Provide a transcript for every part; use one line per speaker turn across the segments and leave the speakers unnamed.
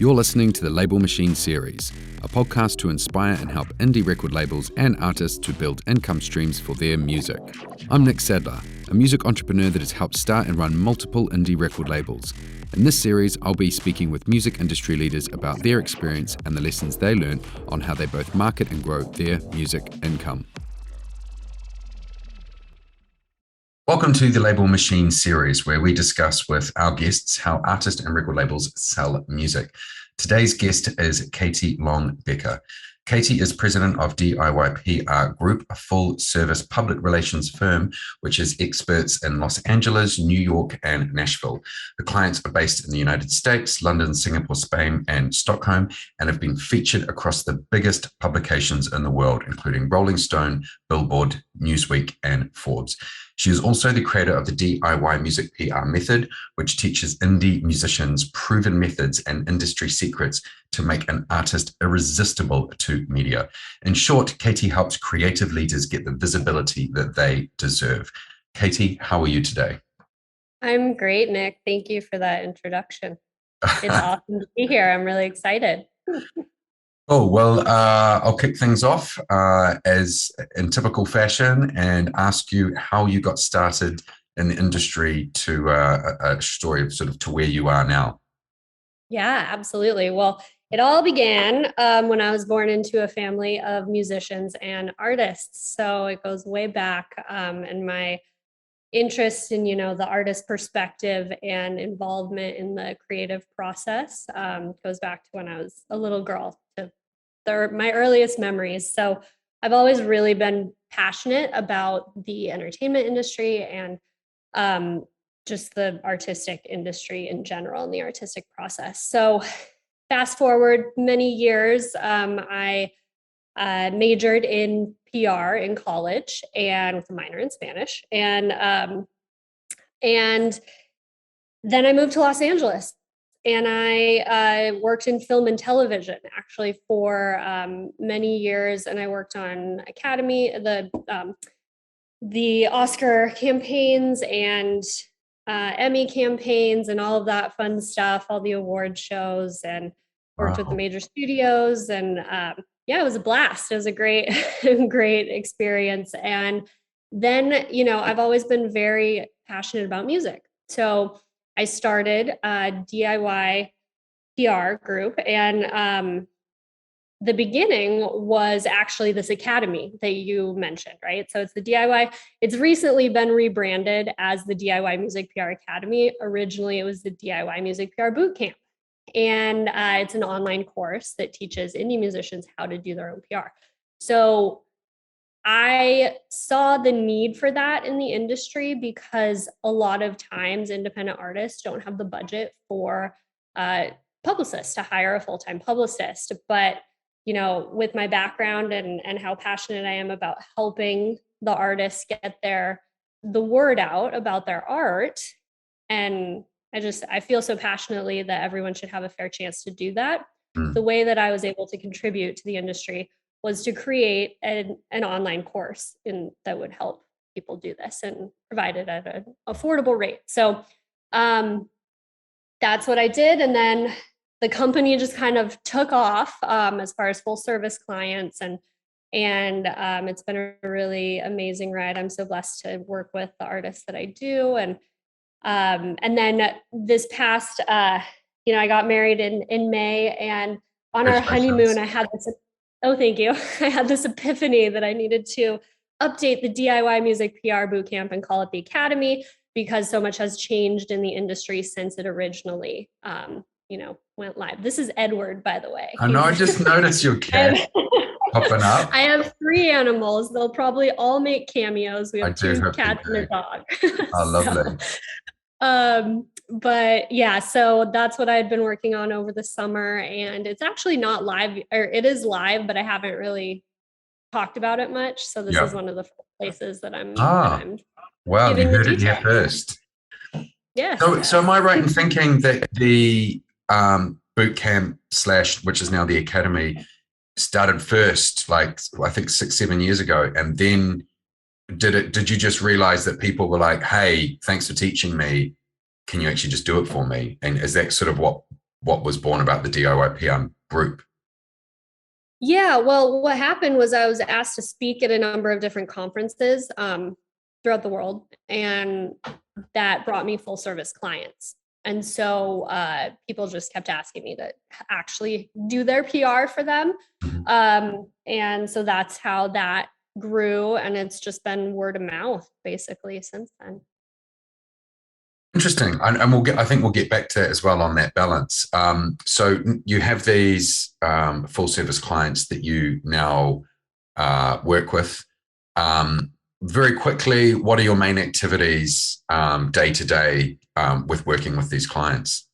You're listening to the Label Machine series, a podcast to inspire and help indie record labels and artists to build income streams for their music. I'm Nick Sadler, a music entrepreneur that has helped start and run multiple indie record labels. In this series, I'll be speaking with music industry leaders about their experience and the lessons they learned on how they both market and grow their music income. Welcome to the Label Machine series, where we discuss with our guests how artists and record labels sell music. Today's guest is Kaytee Long Becker. Kaytee is president of DIY PR Group, a full-service public relations firm which is experts in Los Angeles, New York, and Nashville. The clients are based in the United States, London, Singapore, Spain, and Stockholm, and have been featured across the biggest publications in the world, including Rolling Stone, Billboard, Newsweek, and Forbes. She is also the creator of the DIY Music PR method, which teaches indie musicians proven methods and industry secrets to make an artist irresistible to media. In short, Kaytee helps creative leaders get the visibility that they deserve. Kaytee, how are you today?
I'm great, Nick. Thank you for that introduction. It's awesome to be here. I'm really excited.
Oh, well, I'll kick things off as in typical fashion and ask you how you got started in the industry to a story of sort of to where you are now.
Yeah, absolutely. Well, it all began when I was born into a family of musicians and artists. So it goes way back, and my interest in, the artist perspective and involvement in the creative process goes back to when I was a little girl, to my earliest memories. So I've always really been passionate about the entertainment industry and just the artistic industry in general and the artistic process. So fast forward many years, I majored in PR in college and with a minor in Spanish. And then I moved to Los Angeles. And I worked in film and television actually for many years. And I worked on Academy, the Oscar campaigns and Emmy campaigns and all of that fun stuff, all the award shows, and worked with the major studios. And it was a blast. It was a great, great experience. And then, I've always been very passionate about music. So I started a DIY PR group, and the beginning was actually this academy that you mentioned, right? So it's the DIY. It's recently been rebranded as the DIY Music PR Academy. Originally, it was the DIY Music PR Bootcamp, and it's an online course that teaches indie musicians how to do their own PR. So I saw the need for that in the industry because a lot of times independent artists don't have the budget for publicists to hire a full-time publicist. But, with my background and how passionate I am about helping the artists get the word out about their art, and I feel so passionately that everyone should have a fair chance to do that. The way that I was able to contribute to the industry was to create an online course that would help people do this and provide it at an affordable rate. So that's what I did. And then the company just kind of took off as far as full service clients. And it's been a really amazing ride. I'm so blessed to work with the artists that I do. And then this past, I got married in May, and on our honeymoon, I had this. Oh, thank you. I had this epiphany that I needed to update the DIY Music PR Bootcamp and call it the Academy, because so much has changed in the industry since it originally, went live. This is Edward, by the way.
I know. I just noticed your cat popping up.
I have 3 animals. They'll probably all make cameos. We have 2 cats and a dog.
Oh, lovely.
But yeah, so that's what I'd been working on over the summer, and it's actually not live, or it is live, but I haven't really talked about it much. So this is one of the places that I'm
well, you heard it here first.
Yeah.
So am I right in thinking that the boot camp / which is now the Academy started first, like I think 6-7 years ago, and then did you just realize that people were like, hey, thanks for teaching me, can you actually just do it for me? And is that sort of what what was born about the DIY PR group?
Yeah, well, what happened was I was asked to speak at a number of different conferences throughout the world, and that brought me full service clients. And so people just kept asking me to actually do their PR for them. And so that's how that grew. And it's just been word of mouth basically since then.
Interesting, and I think we'll get back to it as well on that balance. So you have these full service clients that you now work with. Very quickly, what are your main activities day to day with working with these clients?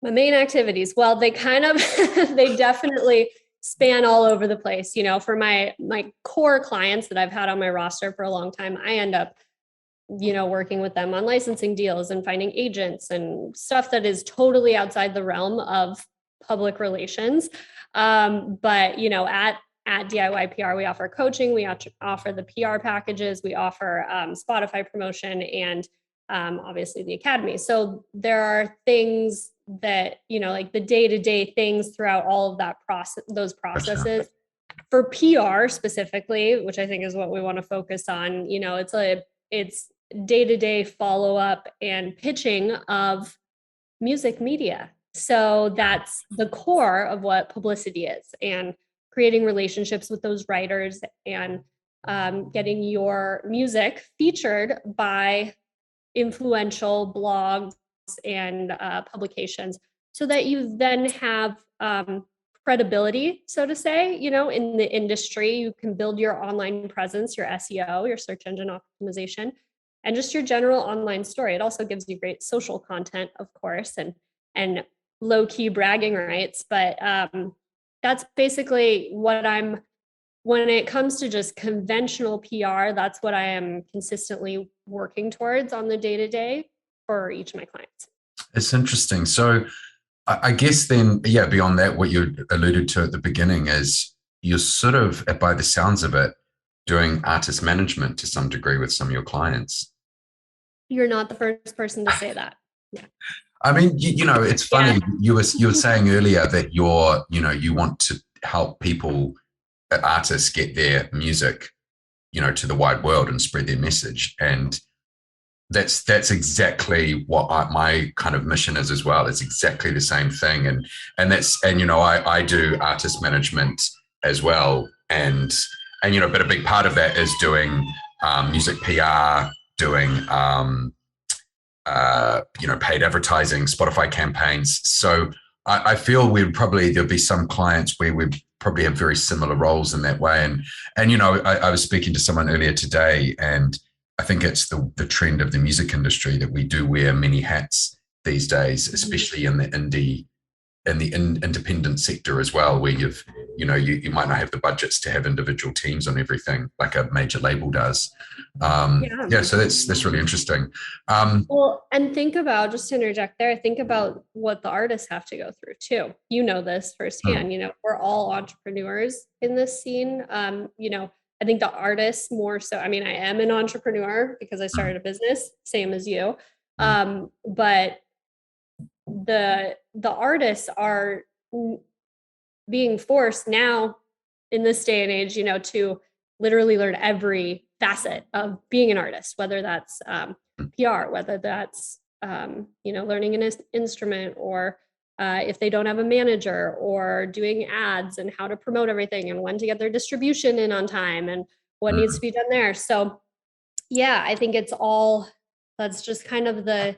My main activities, well, they kind of they definitely span all over the place. You know, for my core clients that I've had on my roster for a long time, I end up working with them on licensing deals and finding agents and stuff that is totally outside the realm of public relations. But at DIY PR, we offer coaching, we offer the PR packages, we offer Spotify promotion, and obviously the academy. So there are things that, like the day-to-day things throughout all of that process, those processes. For PR specifically, which I think is what we want to focus on, it's day-to-day follow-up and pitching of music media. So that's the core of what publicity is, and creating relationships with those writers and getting your music featured by influential blogs and publications, so that you then have credibility, so to say, in the industry. You can build your online presence, your SEO, your search engine optimization, and just your general online story. It also gives you great social content, of course, and low-key bragging rights. But that's basically when it comes to just conventional PR, that's what I am consistently working towards on the day-to-day for each of my clients.
It's interesting. So I guess then, yeah, beyond that, what you alluded to at the beginning is you're sort of, by the sounds of it, doing artist management to some degree with some of your clients.
You're not the first person to say that. Yeah.
I mean, it's funny. Yeah. You were saying earlier that you want to help people, artists, get their music, to the wide world and spread their message. And that's exactly what my kind of mission is as well. It's exactly the same thing. And I do artist management as well. And but a big part of that is doing music PR, doing paid advertising, Spotify campaigns. So I feel there'll be some clients where we probably have very similar roles in that way. And I was speaking to someone earlier today, and I think it's the trend of the music industry that we do wear many hats these days, especially in the independent sector as well, where you might not have the budgets to have individual teams on everything like a major label does. So that's really interesting.
Well, and think about, just to interject there, think about what the artists have to go through too. This firsthand. We're all entrepreneurs in this scene. I think the artists more so. I mean, I am an entrepreneur because I started a business, same as you. But the artists are being forced now in this day and age, to literally learn every facet of being an artist, whether that's PR, whether that's learning an instrument, or if they don't have a manager, or doing ads and how to promote everything and when to get their distribution in on time and what needs to be done there. So yeah, I think that's just kind of the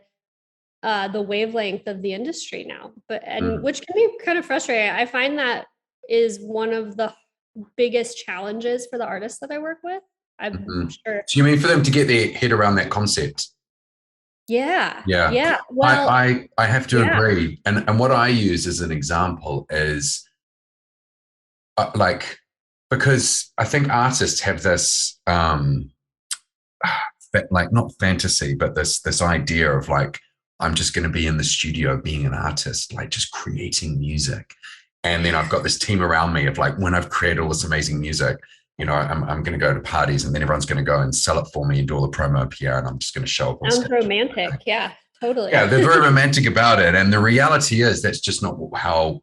wavelength of the industry now, which can be kind of frustrating. I find that is one of the biggest challenges for the artists that I work with. I'm sure.
So you mean for them to get their head around that concept?
Yeah.
Well, I have to agree. And what I use as an example is because I think artists have this not fantasy, but this idea of I'm just going to be in the studio being an artist, just creating music. And then I've got this team around me of when I've created all this amazing music, I'm going to go to parties, and then everyone's going to go and sell it for me and do all the promo PR, and I'm just going to show up.
Sounds romantic. Yeah. Totally.
Yeah, they're very romantic about it. And the reality is that's just not how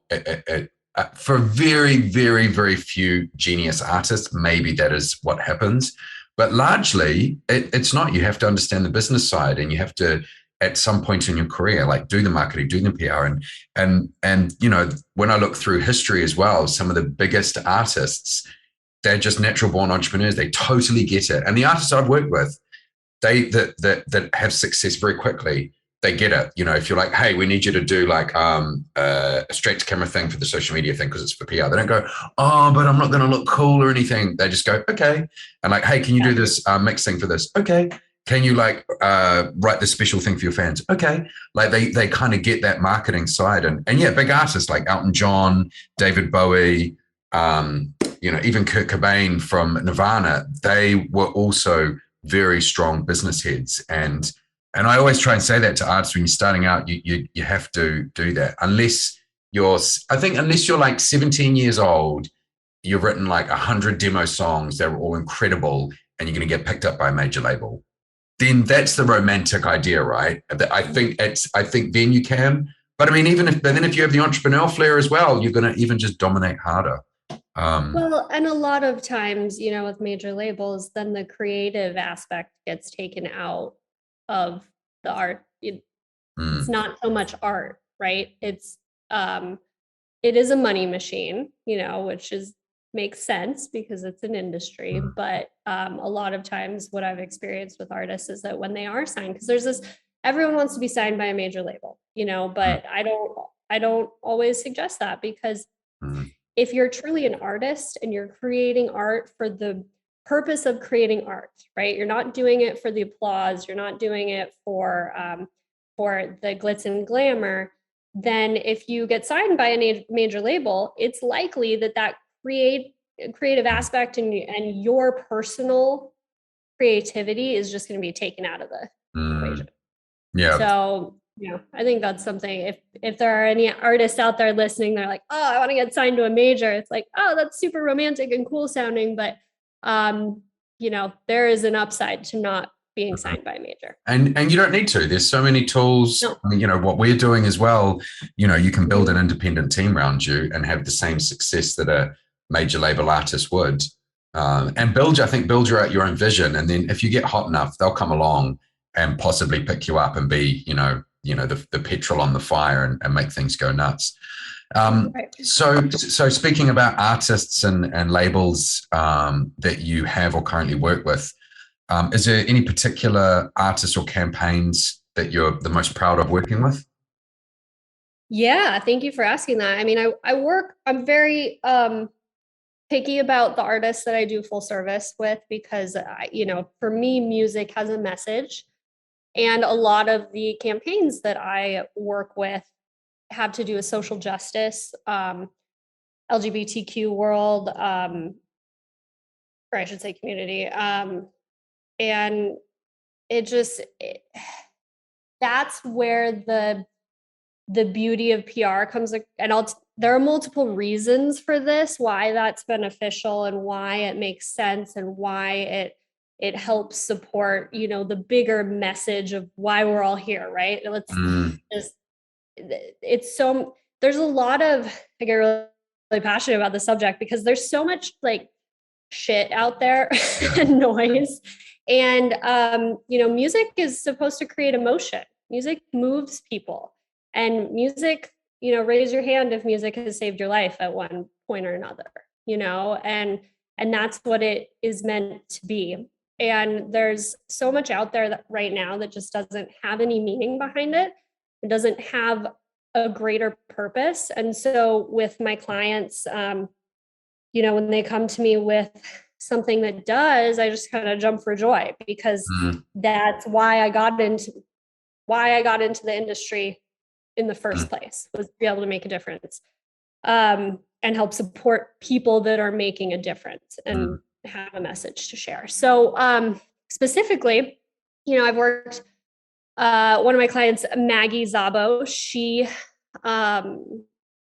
for very, very, very few genius artists, maybe that is what happens. But largely, it's not. You have to understand the business side, and you have to, at some point in your career, like do the marketing, do the PR, and you know, when I look through history as well, some of the biggest artists, they're just natural born entrepreneurs. They totally get it. And the artists I've worked with, that have success very quickly, they get it. You know, if you're like, hey, we need you to do like a straight to camera thing for the social media thing because it's for PR, they don't go, oh, but I'm not going to look cool or anything. They just go, okay. And like, hey, can you do this mix thing for this? Okay. Can you like write this special thing for your fans? Okay. Like they kind of get that marketing side. And yeah, big artists like Elton John, David Bowie, you know, even Kurt Cobain from Nirvana, they were also very strong business heads. And I always try and say that to artists when you're starting out, you have to do that. Unless you're like 17 years old, you've written like 100 demo songs that were all incredible, and you're going to get picked up by a major label. Then that's the romantic idea, right? I think then you can. But I mean, if you have the entrepreneurial flair as well, you're going to even just dominate harder.
Well, and a lot of times, you know, with major labels, then the creative aspect gets taken out of the art. It's not so much art, right? It is a money machine, you know, which makes sense because it's an industry. But a lot of times what I've experienced with artists is that when they are signed, because there's this, everyone wants to be signed by a major label, you know, but I don't always suggest that, because if you're truly an artist and you're creating art for the purpose of creating art, right? You're not doing it for the applause. You're not doing it for the glitz and glamour. Then if you get signed by a major label, it's likely that creative aspect and your personal creativity is just going to be taken out of the equation.
Yeah.
So, you know, I think that's something, if there are any artists out there listening, they're like, oh, I want to get signed to a major. It's like, oh, that's super romantic and cool sounding. But, you know, there is an upside to not being signed by a major.
And you don't need to. There's so many tools.
No.
I mean, you know, what we're doing as well, you know, you can build an independent team around you and have the same success that a major label artist would. And build your own vision. And then if you get hot enough, they'll come along and possibly pick you up and be, you know, the petrol on the fire and make things go nuts.
Right.
So speaking about artists and labels that you have or currently work with, is there any particular artists or campaigns that you're the most proud of working with?
Yeah, thank you for asking that. I mean, I'm very picky about the artists that I do full service with, because you know, for me, music has a message. And a lot of the campaigns that I work with have to do with social justice, LGBTQ world, or I should say community. And that's where the beauty of PR comes. And there are multiple reasons for this, why that's beneficial and why it makes sense and why it helps support, you know, the bigger message of why we're all here, right? There's a lot of, I get really passionate about the subject because there's so much like shit out there and noise. And, you know, music is supposed to create emotion. Music moves people, and music, you know, raise your hand if music has saved your life at one point or another, you know, and that's what it is meant to be. And there's so much out there right now that just doesn't have any meaning behind it. It doesn't have a greater purpose. And so with my clients, you know, when they come to me with something that does, I just kind of jump for joy, because that's why I got into the industry in the first place, was to be able to make a difference, and help support people that are making a difference and have a message to share. So specifically, you know, I've worked, one of my clients, Maggie Zabo, she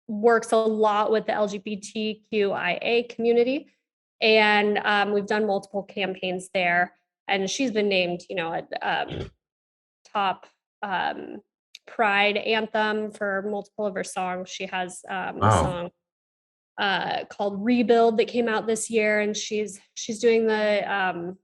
works a lot with the LGBTQIA community. And we've done multiple campaigns there. And she's been named, you know, a top Pride anthem for multiple of her songs. She has a
Wow.
song called Rebuild that came out this year, and she's doing the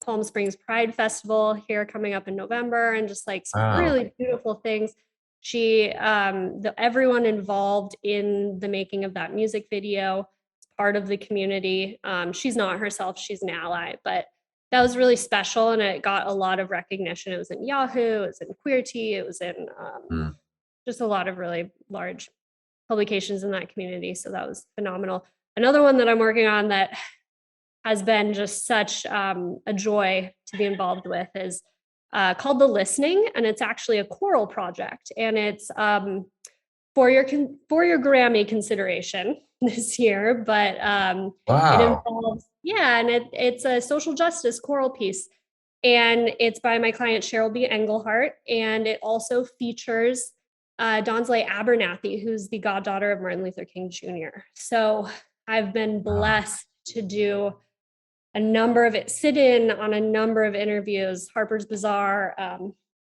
Palm Springs Pride Festival here coming up in November, and just like some
Wow.
really beautiful things. She everyone involved in the making of that music video is part of the community. She's not herself, she's an ally, but that was really special, and it got a lot of recognition. It was in Yahoo, it was in Queerty, it was in
Mm.
just a lot of really large publications in that community. So that was phenomenal. Another one that I'm working on that has been just such a joy to be involved with is called The Listening, and it's actually a choral project, and it's for your Grammy consideration this year, but it
Wow.
involves, yeah, and it's a social justice choral piece, and it's by my client Cheryl B. Engelhart, and it also features Donsley Abernathy, who's the goddaughter of Martin Luther King Jr. So I've been
Wow.
blessed to do sit in on a number of interviews, Harper's Bazaar,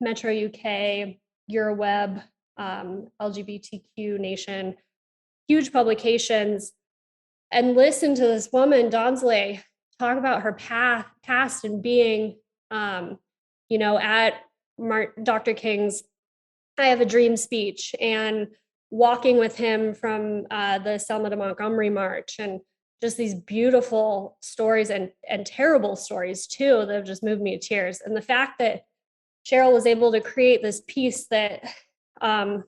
Metro UK, Euroweb, LGBTQ Nation, huge publications, and listen to this woman, Donsley, talk about her past and being, at Dr. King's I Have a Dream speech, and walking with him from the Selma to Montgomery March, and just these beautiful stories and terrible stories too that have just moved me to tears. And the fact that Cheryl was able to create this piece that can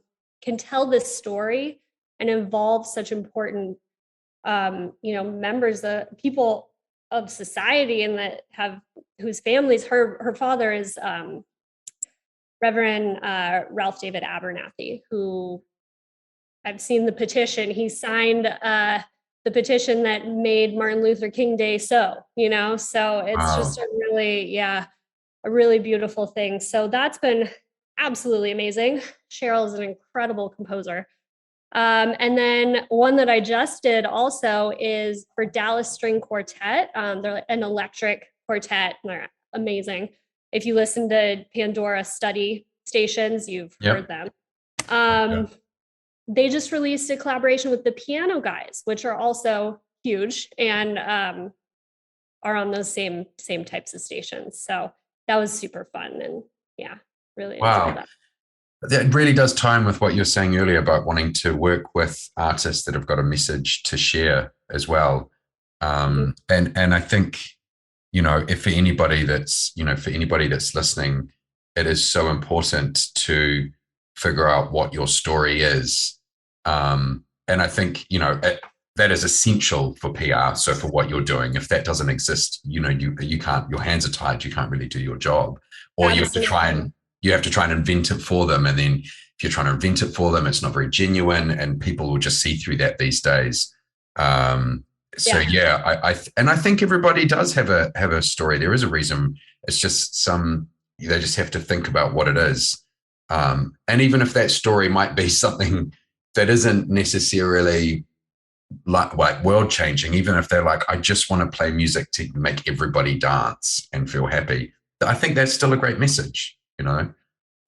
tell this story and involve such important, members, people of society, and that have whose families. Her father is Reverend Ralph David Abernathy, who I've seen the petition. He signed the petition that made Martin Luther King Day so it's
Wow.
just a really beautiful thing. So that's been absolutely amazing. Cheryl is an incredible composer. And then one that I just did also is for Dallas String Quartet. They're an electric quartet, and they're amazing. If you listen to Pandora study stations, you've heard
Yep.
them.
Okay.
They just released a collaboration with the Piano Guys, which are also huge and are on those same types of stations. So that was super fun, and yeah, really enjoyed
Wow.
that.
That really does tie in with what you were saying earlier about wanting to work with artists that have got a message to share as well.
Mhm.
And I think, if for anybody that's listening, it is so important to figure out what your story is. And I think, that is essential for PR. So for what you're doing, if that doesn't exist, you can't, your hands are tied, you can't really do your job, or
Absolutely.
you have to try and invent it for them. And then if you're trying to invent it for them, it's not very genuine, and people will just see through that these days. So
Yeah.
yeah, I think everybody does have a story. There is a reason. It's just they just have to think about what it is. And even if that story might be something that isn't necessarily like world changing, even if they're like, I just want to play music to make everybody dance and feel happy, I think that's still a great message.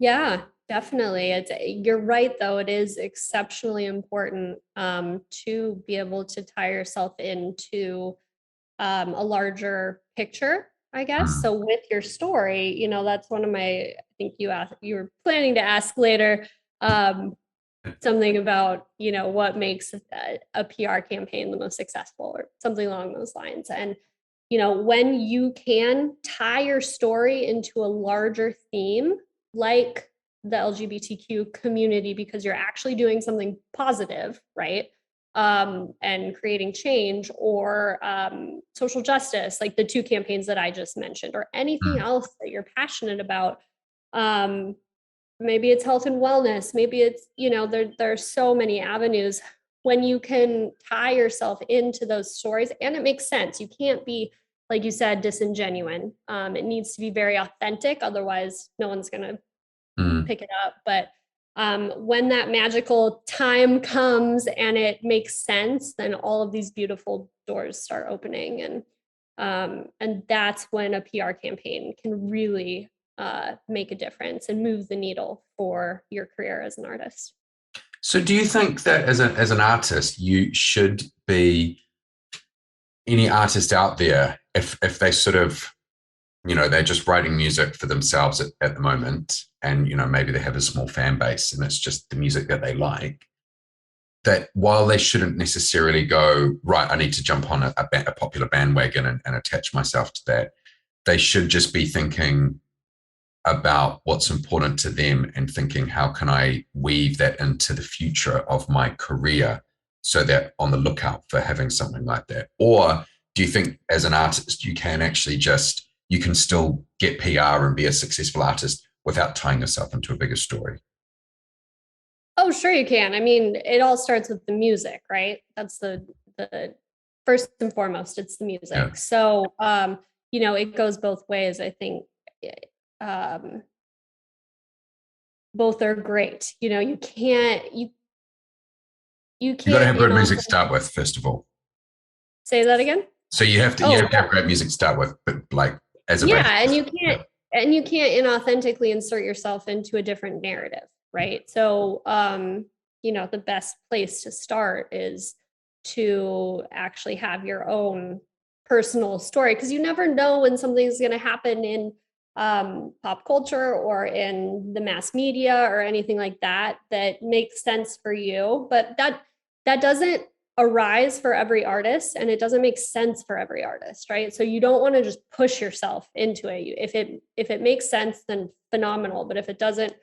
Yeah, definitely. You're right though. It is exceptionally important to be able to tie yourself into a larger picture, I guess.
Mm,
So with your story, that's one of I think you were planning to ask later, um, something about, what makes a PR campaign the most successful or something along those lines. And, when you can tie your story into a larger theme, like the LGBTQ community, because you're actually doing something positive, right? And creating change, or social justice, like the two campaigns that I just mentioned, or anything
mm,
else that you're passionate about. Um, Maybe it's health and wellness, maybe it's, there are so many avenues when you can tie yourself into those stories, and it makes sense. You can't be, like you said, disingenuine. It needs to be very authentic, otherwise no one's going to
mm.
pick it up. But when that magical time comes and it makes sense, then all of these beautiful doors start opening, and that's when a PR campaign can really make a difference and move the needle for your career as an artist.
So do you think that as an artist, you should be, any artist out there, if they sort of, they're just writing music for themselves at the moment, and, maybe they have a small fan base and it's just the music that they like, that while they shouldn't necessarily go, right, I need to jump on a popular bandwagon and attach myself to that, they should just be thinking about what's important to them and thinking, how can I weave that into the future of my career so that on the lookout for having something like that? Or do you think as an artist, you can actually you can still get PR and be a successful artist without tying yourself into a bigger story?
Oh, sure you can. I mean, it all starts with the music, right? That's the first and foremost, it's the music. Yeah. So, it goes both ways. I think both are great. You
got to have good music to start with, first of all.
Say that again.
So you have to have great music to start with, but like as a
basis, and you can't inauthentically insert yourself into a different narrative, right? So the best place to start is to actually have your own personal story, because you never know when something's going to happen in pop culture or in the mass media or anything like that makes sense for you, but that doesn't arise for every artist, and it doesn't make sense for every artist, right? So you don't want to just push yourself into it. If it makes sense, then phenomenal, but if it doesn't,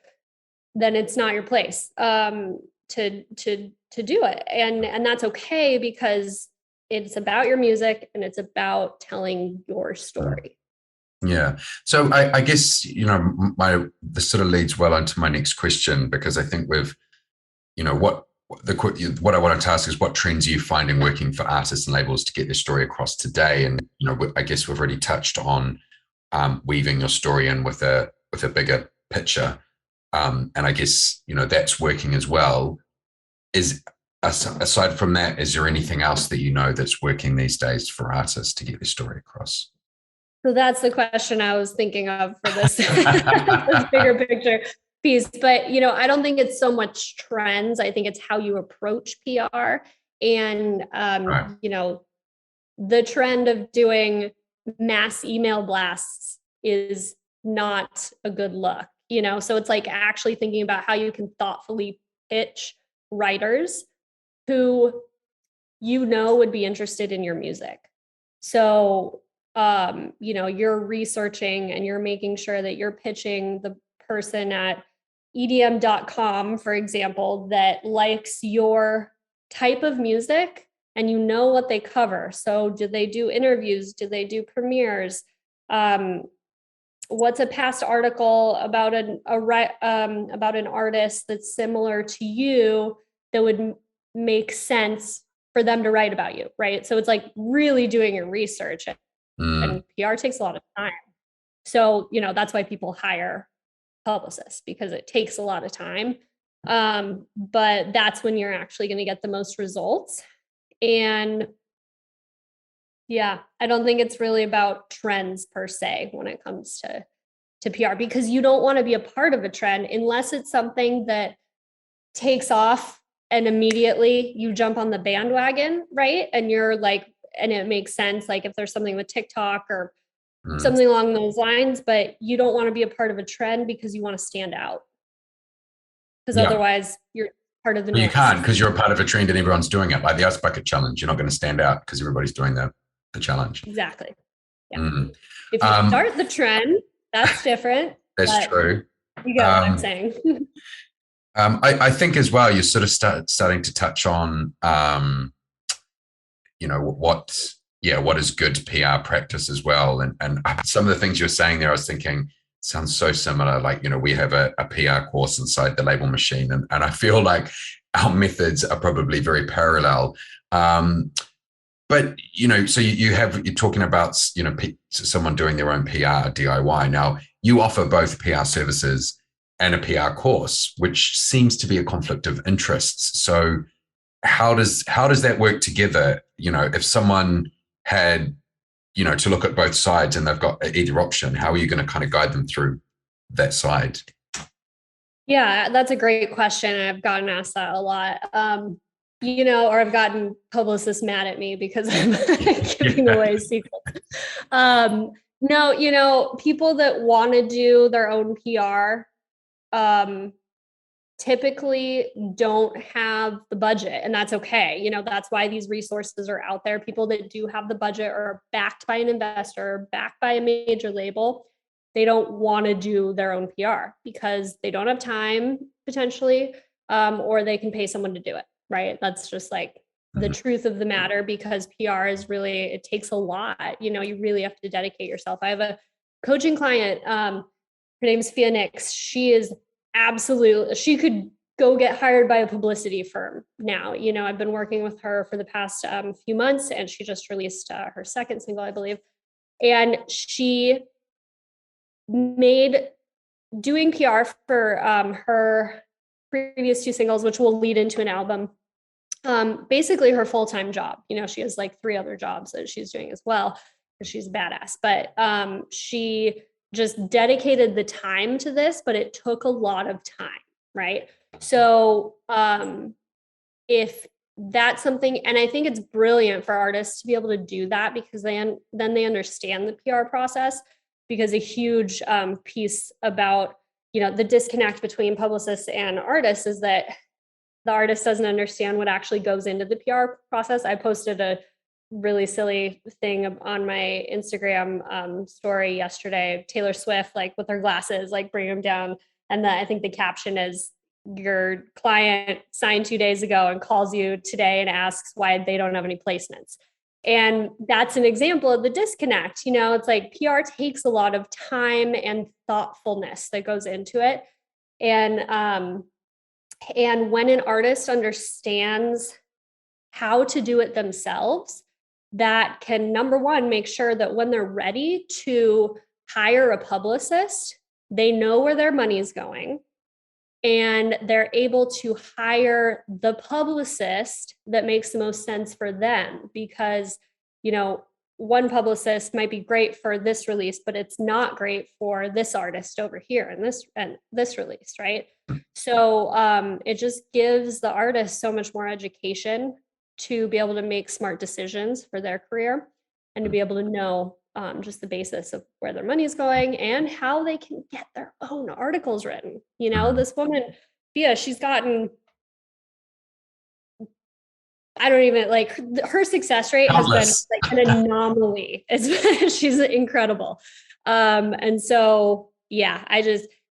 then it's not your place to do it, and that's okay, because it's about your music and it's about telling your story.
Yeah. So I guess, this sort of leads well into my next question, because I think what I wanted to ask is, what trends are you finding working for artists and labels to get their story across today? And, I guess we've already touched on weaving your story in with a bigger picture. And I guess, that's working as well. Aside from that, is there anything else that that's working these days for artists to get their story across?
So that's the question I was thinking of for this, this bigger picture piece. But, I don't think it's so much trends. I think it's how you approach PR. And,
right.
The trend of doing mass email blasts is not a good look, so it's like actually thinking about how you can thoughtfully pitch writers who would be interested in your music. So you're researching and you're making sure that you're pitching the person at edm.com, for example, that likes your type of music and what they cover. So do they do interviews? Do they do premieres? What's a past article about an artist that's similar to you that would make sense for them to write about you, right? So it's like really doing your research. And PR takes a lot of time. So, that's why people hire publicists, because it takes a lot of time. But that's when you're actually going to get the most results. And yeah, I don't think it's really about trends per se when it comes to PR, because you don't want to be a part of a trend unless it's something that takes off and immediately you jump on the bandwagon, right? And you're like, and it makes sense, like if there's something with TikTok or something along those lines, but you don't want to be a part of a trend because you want to stand out. Because otherwise you're part of the noise.
You can't, because you're a part of a trend and everyone's doing it. Like the Ice Bucket Challenge, you're not going to stand out because everybody's doing the challenge.
Exactly. Yeah. If you start the trend, that's different.
That's true.
You get what I'm saying.
I think as well, you're sort of starting to touch on what is good PR practice as well. And some of the things you're saying there, I was thinking, sounds so similar. Like, we have a PR course inside the Label Machine, and I feel like our methods are probably very parallel. But, so you're talking about, someone doing their own PR DIY. Now, you offer both PR services and a PR course, which seems to be a conflict of interests. So how does that work together? If someone had, to look at both sides and they've got either option, how are you going to kind of guide them through that side?
Yeah, that's a great question. I've gotten asked that a lot. Or I've gotten publicists mad at me because I'm giving away secrets. No, people that want to do their own PR, typically don't have the budget, and that's okay. That's why these resources are out there. People that do have the budget are backed by an investor, backed by a major label. They don't want to do their own PR because they don't have time potentially, or they can pay someone to do it, right? That's just like the truth of the matter, because PR is really, it takes a lot. You really have to dedicate yourself. I have a coaching client, her name's Phoenix. She is absolutely, she could go get hired by a publicity firm now. I've been working with her for the past few months, and she just released her second single, I believe. And she made doing PR for her previous two singles, which will lead into an album, basically her full-time job. She has like 3 other jobs that she's doing as well, because she's a badass. But she just dedicated the time to this, but it took a lot of time, right? So if that's something, and I think it's brilliant for artists to be able to do that, because then they understand the PR process. Because a huge piece about the disconnect between publicists and artists is that the artist doesn't understand what actually goes into the PR process. I posted a really silly thing on my Instagram story yesterday. Taylor Swift, like with her glasses, like bring them down. And I think the caption is, your client signed 2 days ago and calls you today and asks why they don't have any placements. And that's an example of the disconnect. It's like PR takes a lot of time and thoughtfulness that goes into it. And when an artist understands how to do it themselves, that can, number one, make sure that when they're ready to hire a publicist, they know where their money is going, and they're able to hire the publicist that makes the most sense for them. Because, one publicist might be great for this release, but it's not great for this artist over here and this release, right? So it just gives the artist so much more education to be able to make smart decisions for their career, and to be able to know just the basis of where their money is going and how they can get their own articles written. This woman, Bia, she's gotten, I don't even like, her success rate has been like an anomaly. She's incredible. And so, yeah,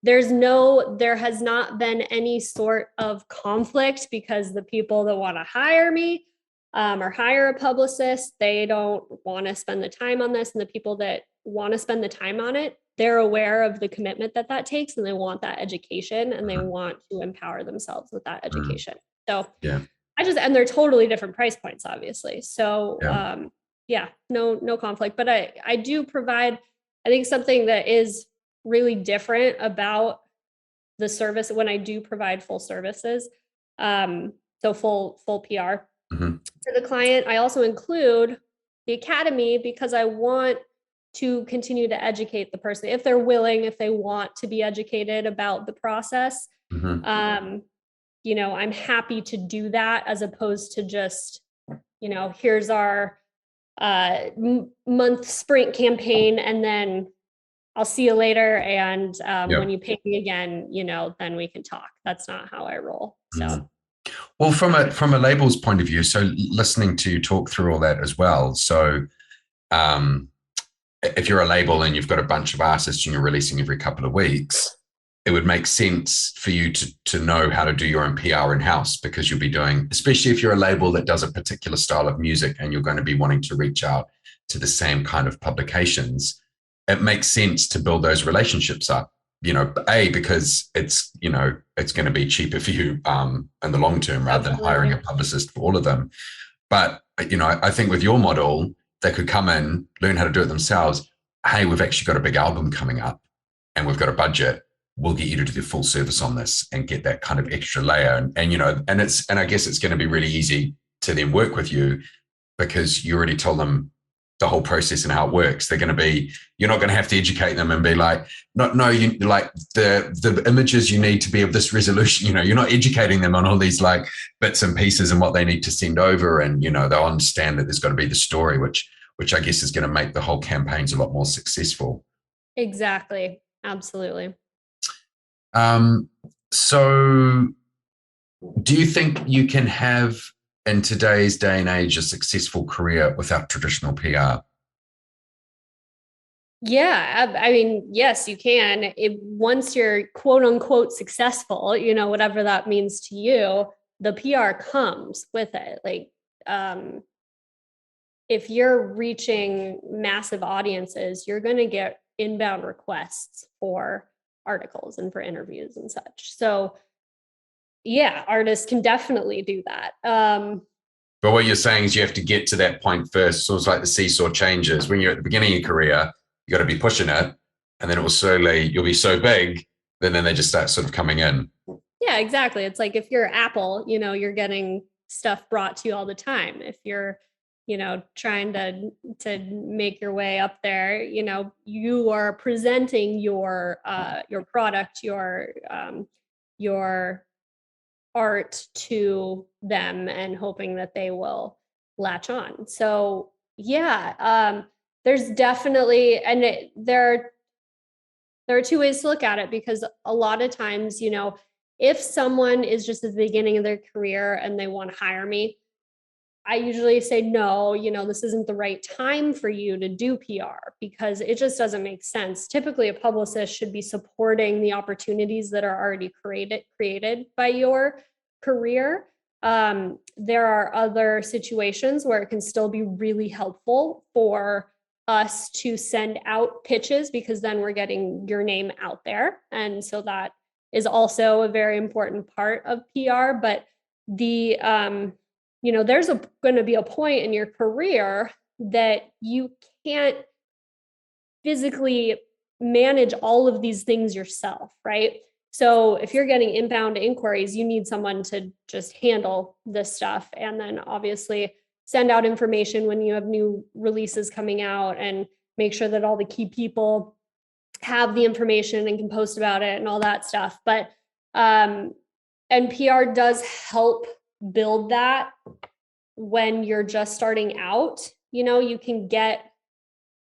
there has not been any sort of conflict, because the people that want to hire me or hire a publicist, they don't want to spend the time on this. And the people that want to spend the time on it, they're aware of the commitment that takes, and they want that education, and they want to empower themselves with that education. So
yeah.
And they're totally different price points, obviously. So no conflict. But I do provide, I think, something that is really different about the service when I do provide full services. So full PR for the client. I also include the academy, because I want to continue to educate the person if they're willing, if they want to be educated about the process. I'm happy to do that, as opposed to just, here's our month sprint campaign, and then I'll see you later. And when you pay me again, then we can talk. That's not how I roll. So.
Well, from a label's point of view, so listening to you talk through all that as well. So if you're a label and you've got a bunch of artists and you're releasing every couple of weeks, it would make sense for you to know how to do your own PR in-house, because you'll be doing, especially if you're a label that does a particular style of music and you're going to be wanting to reach out to the same kind of publications, it makes sense to build those relationships up. Because it's going to be cheaper for you in the long term, rather than hiring a publicist for all of them. But, I think with your model, they could come in, learn how to do it themselves. Hey, we've actually got a big album coming up and we've got a budget. We'll get you to do the full service on this and get that kind of extra layer. And I guess it's going to be really easy to then work with you, because you already told them the whole process and how it works. They're going to be, you're not going to have to educate them and be like, no, you like the images you need to be of this resolution. You know, you're not educating them on all these like bits and pieces and what they need to send over. And, you know, they'll understand that there's got to be the story, which I guess is going to make the whole campaigns a lot more successful.
Exactly. Absolutely.
So do you think you can have, in today's day and age, a successful career without traditional PR?
Yeah, I mean, yes, you can. Once you're quote unquote successful, you know, whatever that means to you, the PR comes with it. Like, if you're reaching massive audiences, you're going to get inbound requests for articles and for interviews and such. So yeah, artists can definitely do that.
But what you're saying is you have to get to that point first. So it's like the seesaw changes. When you're at the beginning of your career, you got to be pushing it, and then it will slowly, you'll be so big, then they just start sort of coming in.
Yeah, exactly. It's like if you're Apple, you know, you're getting stuff brought to you all the time. If you're, you know, trying to make your way up there, you know, you are presenting your product, your art to them and hoping that they will latch on. So yeah, there's definitely, and there are two ways to look at it, because a lot of times, you know, if someone is just at the beginning of their career and they want to hire me, I usually say, no, you know, this isn't the right time for you to do PR, because it just doesn't make sense. Typically, a publicist should be supporting the opportunities that are already created by your career. There are other situations where it can still be really helpful for us to send out pitches, because then we're getting your name out there. And so that is also a very important part of PR. But the, you know, there's going to be a point in your career that you can't physically manage all of these things yourself, right? So if you're getting inbound inquiries, you need someone to just handle this stuff. And then obviously send out information when you have new releases coming out, and make sure that all the key people have the information and can post about it and all that stuff. But, and PR does help build that when you're just starting out. You know, you can get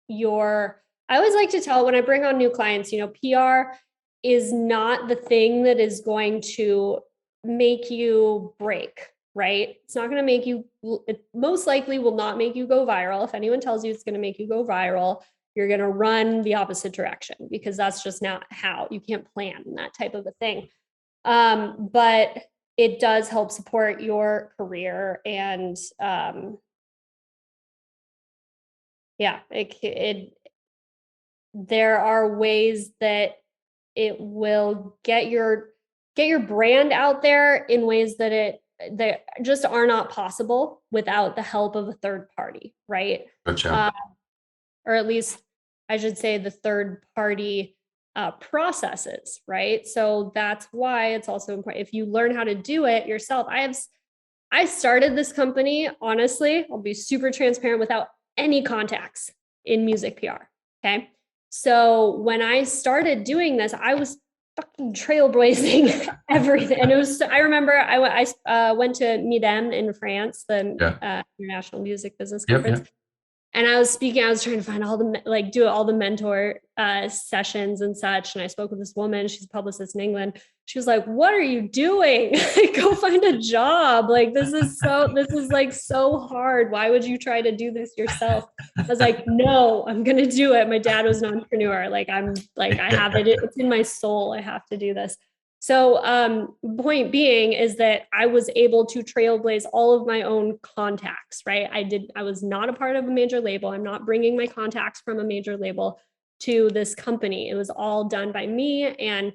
I always like to tell, when I bring on new clients, you know, PR is not the thing that is going to make you break, right? It's not going to make you, it most likely will not make you go viral. If anyone tells you it's going to make you go viral, you're going to run the opposite direction, because that's just not how you can't plan that type of a thing. But it does help support your career. And yeah, there are ways that it will get your brand out there in ways that just are not possible without the help of a third party, right?
Gotcha.
Or at least I should say the third party processes, right? So that's why it's also important if you learn how to do it yourself. I started this company, honestly, I'll be super transparent, without any contacts in music PR. Okay. So when I started doing this, I was fucking trailblazing everything. And I remember I went to MIDEM in France, the International Music Business Conference. Yep. And I was trying to find do all the mentor sessions and such. And I spoke with this woman, she's a publicist in England. She was like, what are you doing? Go find a job. Like, this is like so hard. Why would you try to do this yourself? I was like, no, I'm going to do it. My dad was an entrepreneur. Like, I have it. It's in my soul. I have to do this. So point being is that I was able to trailblaze all of my own contacts, right? I was not a part of a major label. I'm not bringing my contacts from a major label to this company. It was all done by me. And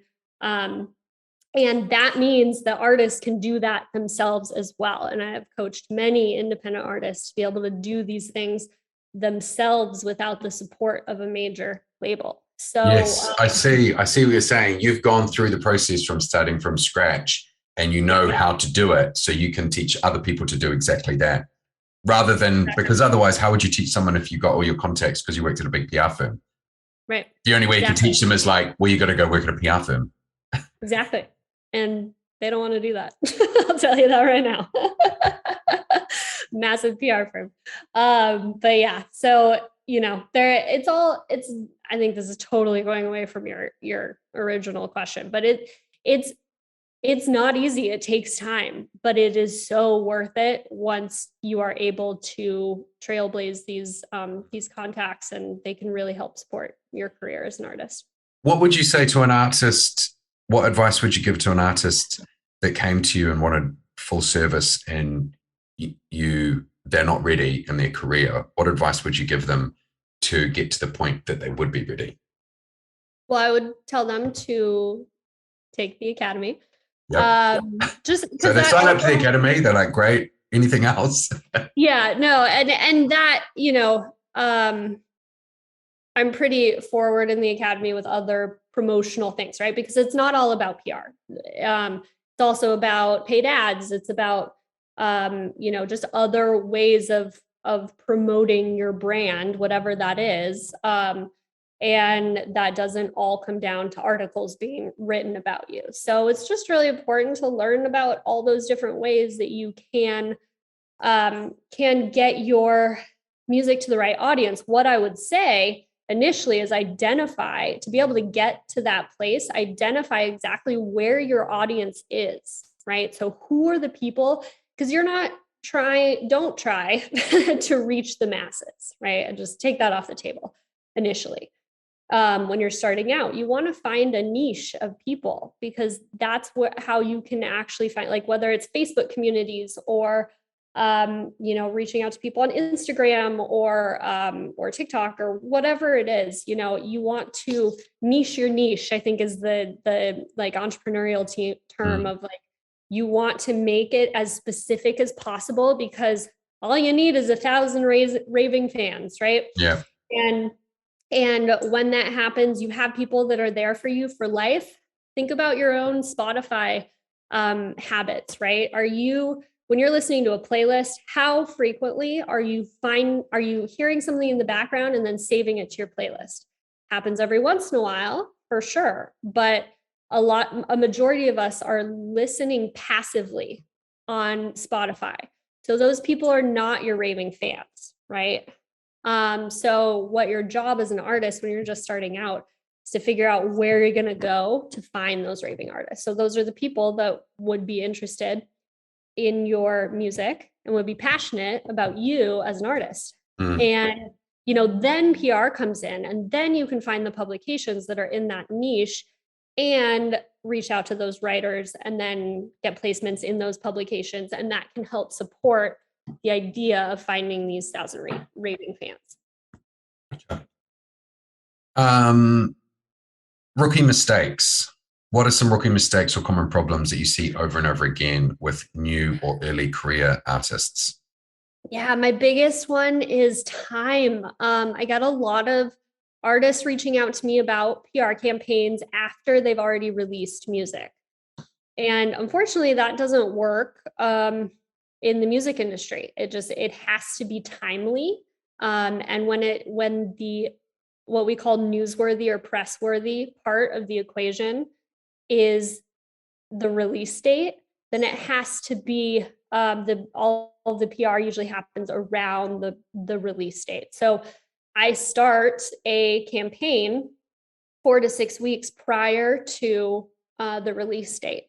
that means that artists can do that themselves as well. And I have coached many independent artists to be able to do these things themselves without the support of a major label. So
yes, I see what you're saying. You've gone through the process from starting from scratch, and you know how to do it, so you can teach other people to do exactly that. rather than, because otherwise, how would you teach someone if you got all your contacts because you worked at a big PR firm?
Right.
The only way you can teach them is like, well, you got to go work at a PR firm.
Exactly. And they don't want to do that. I'll tell you that right now. Massive PR firm. But yeah, so, you know, I think this is totally going away from your original question, but it's not easy. It takes time, but it is so worth it once you are able to trailblaze these contacts, and they can really help support your career as an artist.
What would you say to an artist? What advice would you give to an artist that came to you and wanted full service and they're not ready in their career? What advice would you give them to get to the point that they would be ready?
Well, I would tell them to take the academy.
Yep.
Just
so they sign up to the academy, they're like, great, anything else?
Yeah, no, and that, you know, I'm pretty forward in the academy with other promotional things, right? Because it's not all about PR. It's also about paid ads. It's about, you know, just other ways of promoting your brand, whatever that is. And that doesn't all come down to articles being written about you. So it's just really important to learn about all those different ways that you can get your music to the right audience. What I would say initially is identify, to be able to get to that place, identify exactly where your audience is, right? So who are the people? Because don't try to reach the masses, right? And just take that off the table initially. When you're starting out, you want to find a niche of people, because that's how you can actually find, like, whether it's Facebook communities or you know, reaching out to people on Instagram or TikTok or whatever it is. You know, you want to niche your niche, I think, is the like entrepreneurial term of, like, you want to make it as specific as possible, because all you need is 1,000 raving fans, right?
Yeah.
And when that happens, you have people that are there for you for life. Think about your own Spotify habits, right? When you're listening to a playlist, how frequently are you hearing something in the background and then saving it to your playlist? Happens every once in a while, for sure. But a majority of us are listening passively on Spotify. So those people are not your raving fans, right? So what your job as an artist when you're just starting out is to figure out where you're going to go to find those raving artists. So those are the people that would be interested in your music and would be passionate about you as an artist. And, you know, then PR comes in, and then you can find the publications that are in that niche and reach out to those writers and then get placements in those publications. And that can help support the idea of finding these 1,000 raving fans.
Gotcha. Rookie mistakes. What are some rookie mistakes or common problems that you see over and over again with new or early career artists?
Yeah, my biggest one is time. I got a lot of artists reaching out to me about PR campaigns after they've already released music. And unfortunately, that doesn't work in the music industry. It has to be timely. And when the what we call newsworthy or press-worthy part of the equation is the release date, then it has to be all of the PR usually happens around the release date. So I start a campaign 4 to 6 weeks prior to the release date.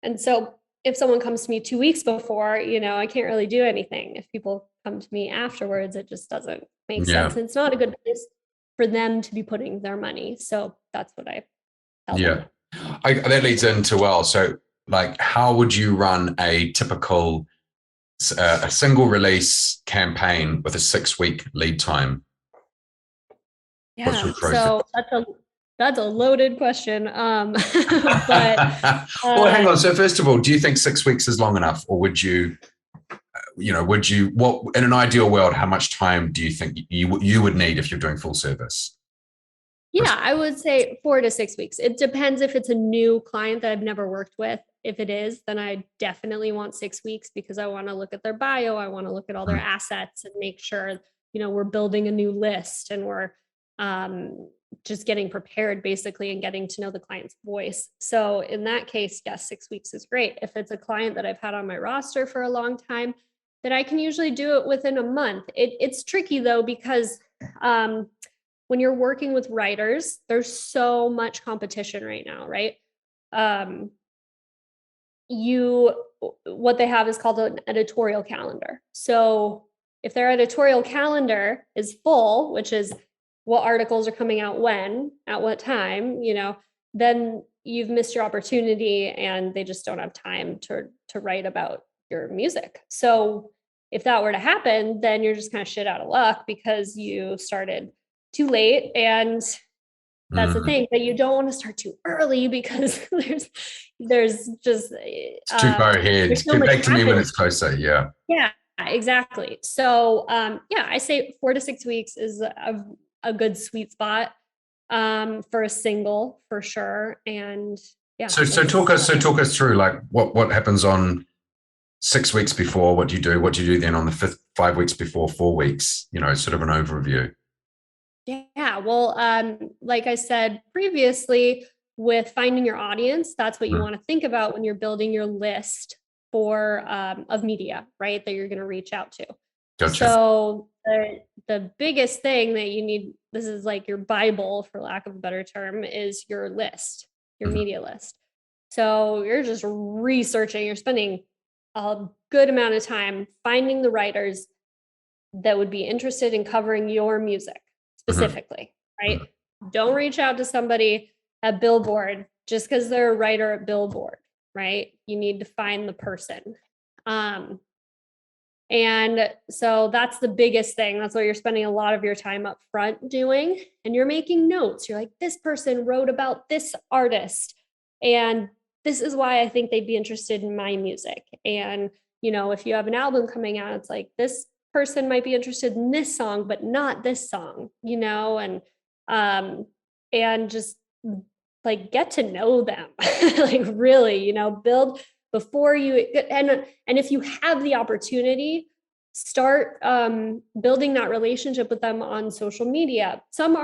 And so if someone comes to me 2 weeks before, you know, I can't really do anything. If people come to me afterwards, it just doesn't make sense. And it's not a good place for them to be putting their money. So that's what I tell them.
That leads into, well, so like, how would you run a typical a single release campaign with a 6-week lead time?
Yeah, so that's a loaded question. But
well, hang on. So first of all, do you think 6 weeks is long enough, or would you what in an ideal world, how much time do you think you would need if you're doing full service?
Yeah, I would say 4 to 6 weeks. It depends if it's a new client that I've never worked with. If it is, then I definitely want 6 weeks because I want to look at their bio. I want to look at all their assets and make sure, we're building a new list and we're just getting prepared basically and getting to know the client's voice. So in that case, yes, 6 weeks is great. If it's a client that I've had on my roster for a long time, then I can usually do it within a month. It's tricky though, because when you're working with writers, there's so much competition right now, right? What they have is called an editorial calendar. So if their editorial calendar is full, which is what articles are coming out when, at what time, then you've missed your opportunity and they just don't have time to write about your music. So if that were to happen, then you're just kind of shit out of luck because you started too late. And that's the thing, that you don't want to start too early because there's just
it's too far ahead. Get back to me when it's closer. Yeah.
Yeah, exactly. So I say 4 to 6 weeks is a good sweet spot for a single for sure. And yeah.
So talk us through like what happens on 6 weeks before. What do you do? What do you do then on the 5 weeks before, 4 weeks? Sort of an overview.
Yeah, well, like I said previously, with finding your audience, that's what you want to think about when you're building your list of media, right? That you're going to reach out to. Gotcha. So the biggest thing that you need, this is like your Bible, for lack of a better term, is your list, your media list. So you're just researching, you're spending a good amount of time finding the writers that would be interested in covering your music specifically, right? Don't reach out to somebody at Billboard just because they're a writer at Billboard, right? You need to find the person. And so that's the biggest thing. That's what you're spending a lot of your time up front doing. And you're making notes. You're like, this person wrote about this artist, and this is why I think they'd be interested in my music. And, if you have an album coming out, it's like, this person might be interested in this song, but not this song, and just like get to know them, like really, build before you, and if you have the opportunity, start building that relationship with them on social media. Some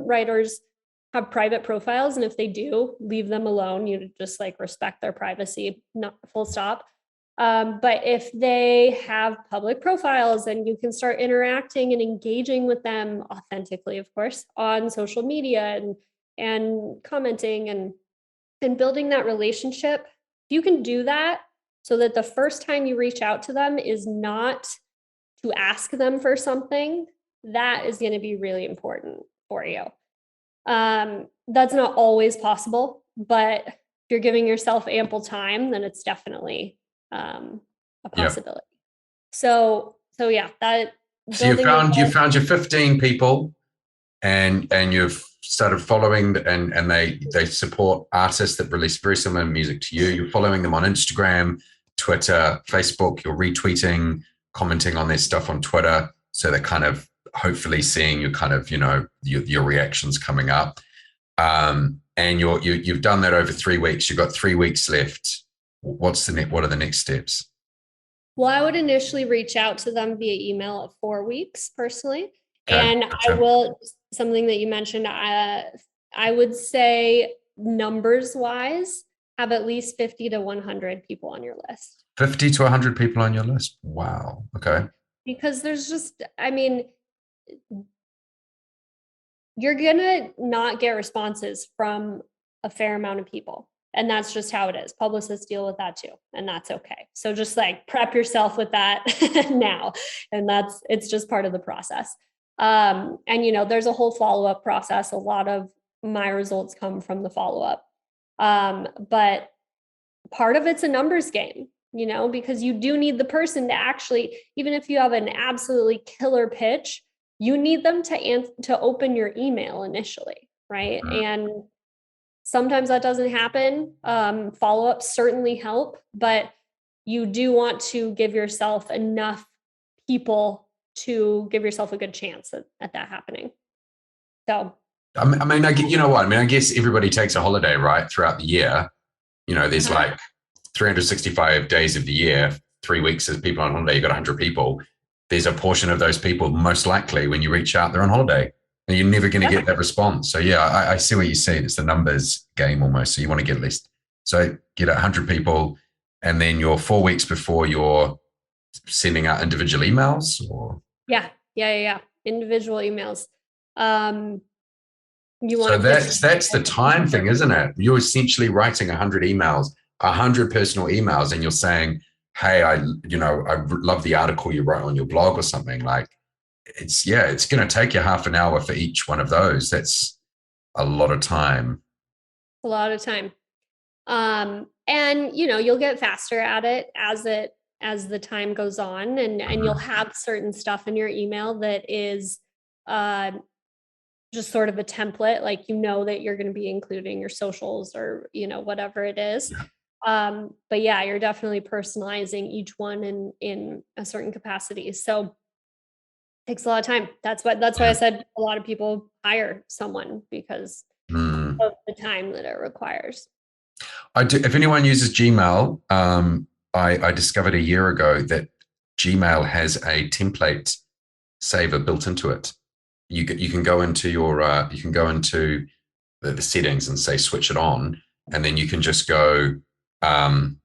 writers have private profiles, and if they do, leave them alone. You just like respect their privacy, not full stop. But if they have public profiles, and you can start interacting and engaging with them authentically, of course, on social media and commenting and building that relationship, you can do that so that the first time you reach out to them is not to ask them for something. That is going to be really important for you. That's not always possible, but if you're giving yourself ample time, then it's definitely a possibility. So yeah, that.
So you found your 15 people, and you've started following, and they support artists that release very similar music to you. You're following them on Instagram, Twitter, Facebook. You're retweeting, commenting on their stuff on Twitter. So they're kind of hopefully seeing you kind of, your reactions coming up. And you've done that over 3 weeks. You've got 3 weeks left. What are the next steps?
Well, I would initially reach out to them via email at 4 weeks personally. Okay, and gotcha. I will, something that you mentioned, I would say numbers wise, have at least 50 to 100 people on your list.
50 to 100 people on your list. Wow. Okay. Because
there's just, you're going to not get responses from a fair amount of people. And that's just how it is. Publicists deal with that too. And that's okay. So just like prep yourself with that now. And it's just part of the process. And there's a whole follow-up process. A lot of my results come from the follow-up. But part of it's a numbers game, because you do need the person to actually, even if you have an absolutely killer pitch, you need them to open your email initially, right? And sometimes that doesn't happen. Follow-ups certainly help, but you do want to give yourself enough people to give yourself a good chance at that happening. So,
I guess everybody takes a holiday, right? Throughout the year, there's like 365 days of the year, 3 weeks of people on holiday, you've got 100 people. There's a portion of those people, most likely, when you reach out, they're on holiday. And you're never going to get that response. So yeah, I see what you're saying. It's the numbers game almost. So you want to get at least, so get 100 people, and then you're 4 weeks before you're sending out individual emails, or
individual emails.
So that's the time thing, isn't it? You're essentially writing 100 emails, 100 personal emails, and you're saying, hey, I love the article you wrote on your blog or something. Like, it's going to take you half an hour for each one of those. That's a lot of time.
A lot of time. And you'll get faster at it as the time goes on, and you'll have certain stuff in your email that is just sort of a template, like that you're going to be including your socials or whatever it is. But yeah, you're definitely personalizing each one in a certain capacity. So it takes a lot of time. That's why I said a lot of people hire someone, because of the time that it requires.
If anyone uses Gmail, I discovered a year ago that Gmail has a template saver built into it. You can go into the settings and say switch it on, and then you can just go. I've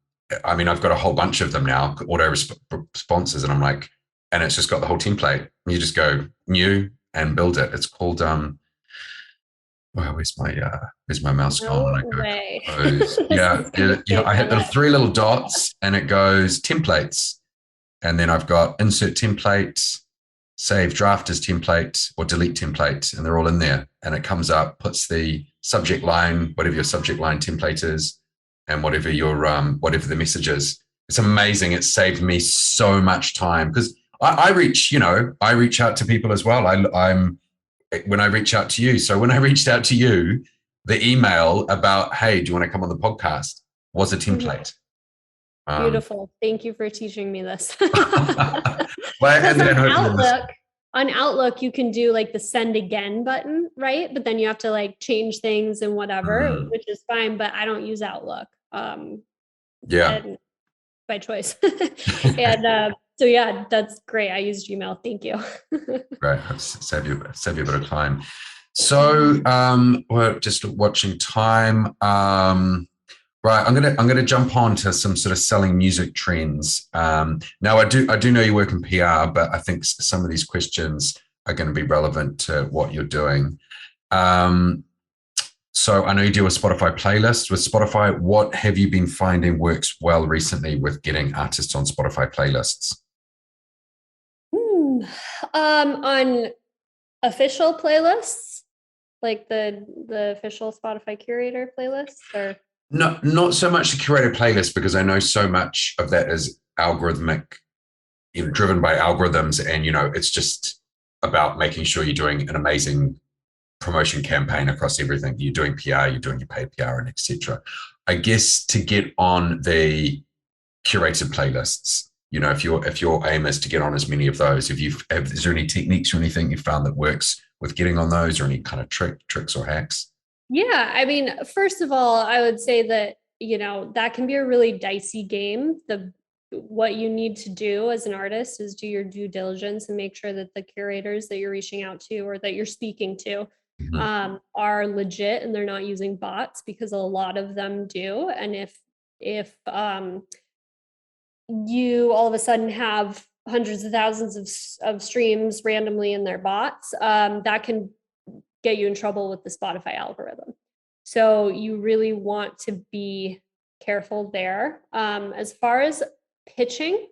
got a whole bunch of them now, auto responses, and I'm like, and it's just got the whole template. You just go new and build it. It's called where's my mouse gone?
No way.
I hit the 3 little dots and it goes templates, and then I've got insert template, save draft as template, or delete template, and they're all in there. And it comes up, puts the subject line, whatever your subject line template is, and whatever the message is. It's amazing. It saved me so much time, because I reach out to people as well. When I reach out to you. So when I reached out to you, the email about, hey, do you want to come on the podcast, was a template.
Beautiful. Thank you for teaching me this. On Outlook, you can do like the send again button, right? But then you have to like change things and whatever, which is fine, but I don't use Outlook. By choice. And so yeah, that's great. I use Gmail. Thank you.
Right. Save you a bit of time. So we're just watching time. Right, I'm gonna jump on to some sort of selling music trends. Now, I do know you work in PR, but I think some of these questions are going to be relevant to what you're doing. So I know you deal with Spotify playlists. With Spotify, what have you been finding works well recently with getting artists on Spotify playlists?
On official playlists, like the official Spotify curator playlists, or
not so much the curated playlist, because I know so much of that is algorithmic, driven by algorithms, and it's just about making sure you're doing an amazing promotion campaign across everything. You're doing PR, you're doing your paid PR, and etc. I guess to get on the curated playlists, if your aim is to get on as many of those, is there any techniques or anything you found that works with getting on those, or any kind of tricks or hacks?
Yeah, I mean, first of all, I would say that that can be a really dicey game. What you need to do as an artist is do your due diligence and make sure that the curators that you're reaching out to or that you're speaking to are legit and they're not using bots, because a lot of them do. And if you all of a sudden have hundreds of thousands of streams randomly in their bots, that can get you in trouble with the Spotify algorithm. So you really want to be careful there. As far as pitching,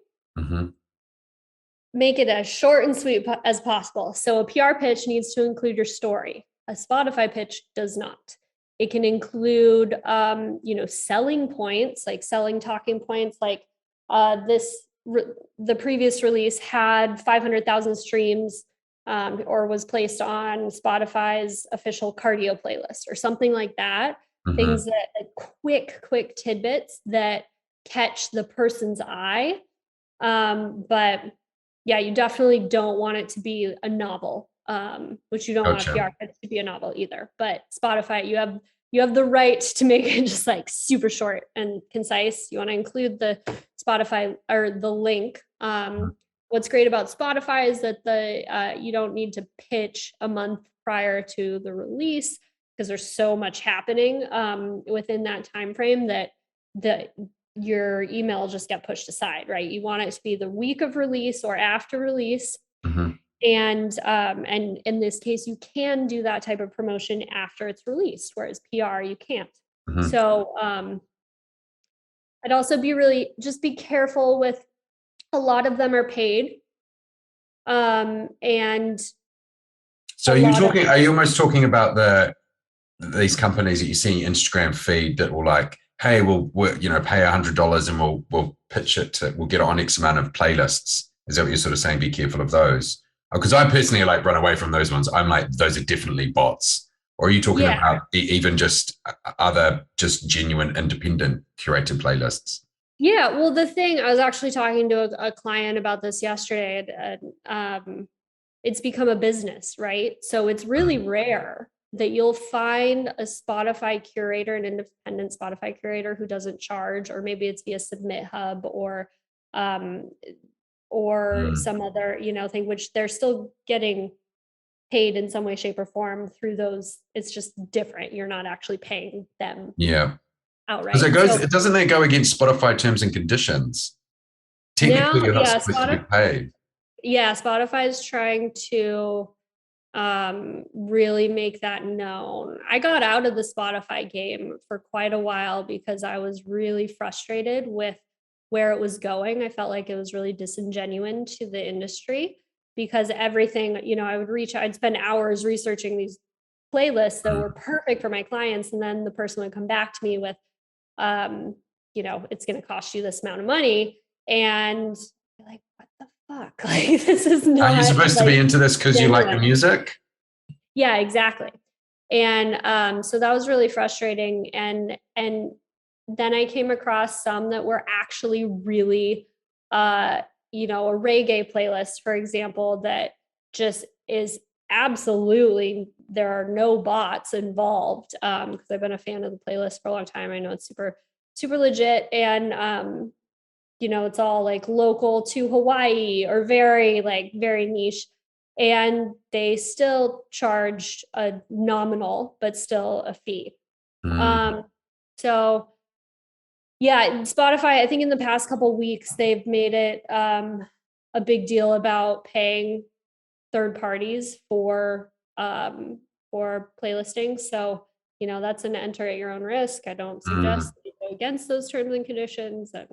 make it as short and sweet as possible. So a PR pitch needs to include your story. A Spotify pitch does not. It can include, selling points, like selling talking points, like the previous release had 500,000 streams, or was placed on Spotify's official cardio playlist or something like that. Things that quick tidbits that catch the person's eye. But yeah, you definitely don't want it to be a novel, which you don't want a PR pitch to be a novel either. But Spotify, you have you have the right to make it just like super short and concise. You want to include the Spotify or the link. What's great about Spotify is that you don't need to pitch a month prior to the release, because there's so much happening within that time frame that your email just get pushed aside, right? You want it to be the week of release or after release. And in this case, you can do that type of promotion after it's released, whereas PR, you can't. So I'd also just be careful with, a lot of them are paid. And
so are you almost talking about these companies that you see Instagram feed that will like, hey, we'll pay $100 and we'll pitch it we'll get it on X amount of playlists. Is that what you're sort of saying? Be careful of those. Because I personally like run away from those ones. I'm like, those are definitely bots. Or are you talking about even just other just genuine independent curated playlists?
Yeah, well, the thing, I was actually talking to a client about this yesterday, and it's become a business, right? So it's really rare that you'll find a Spotify curator, an independent Spotify curator who doesn't charge, or maybe it's via Submit Hub or some other, thing, which they're still getting paid in some way, shape, or form through those. It's just different. You're not actually paying them.
Yeah.
Outright.
Doesn't that go against Spotify terms and conditions? Technically, you're not supposed to be paid.
Yeah, Spotify is trying to really make that known. I got out of the Spotify game for quite a while because I was really frustrated with where it was going. I felt like it was really disingenuous to the industry, because everything, I'd spend hours researching these playlists that were perfect for my clients, and then the person would come back to me with, it's going to cost you this amount of money, and you're like, what the fuck? Like, this is not.
Are you supposed to be into this because you like the music?
Yeah, exactly. And so that was really frustrating. And then I came across some that were actually really, a reggae playlist, for example, that just is absolutely, there are no bots involved, because I've been a fan of the playlist for a long time. I know it's super, super legit. And, it's all like local to Hawaii, or very niche. And they still charged a nominal, but still a fee. So yeah, Spotify, I think in the past couple of weeks, they've made it a big deal about paying third parties for playlisting. So, that's an enter at your own risk. I don't suggest that you go against those terms and conditions. And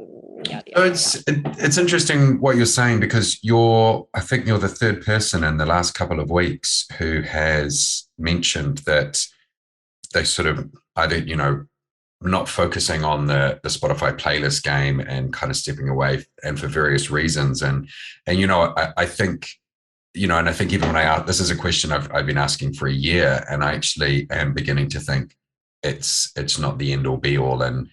it's interesting what you're saying, because I think you're the third person in the last couple of weeks who has mentioned that they sort of either, not focusing on the Spotify playlist game and kind of stepping away, and for various reasons. And I think, and I think even when this is a question I've been asking for a year, and I actually am beginning to think it's not the end all be all. And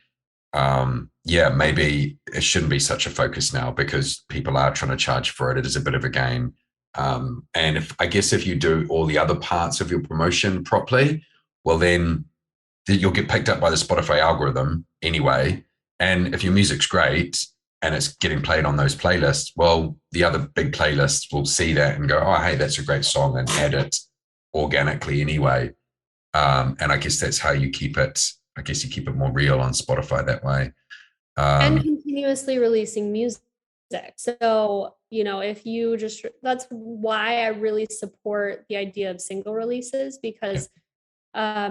maybe it shouldn't be such a focus now, because people are trying to charge for it. It is a bit of a game. And if you do all the other parts of your promotion properly, well, then you'll get picked up by the Spotify algorithm anyway. And if your music's great and it's getting played on those playlists, well, the other big playlists will see that and go, oh, hey, that's a great song, and add it organically anyway. And I guess that's how you keep it. I guess you keep it more real on Spotify that way.
And continuously releasing music. So, that's why I really support the idea of single releases, because I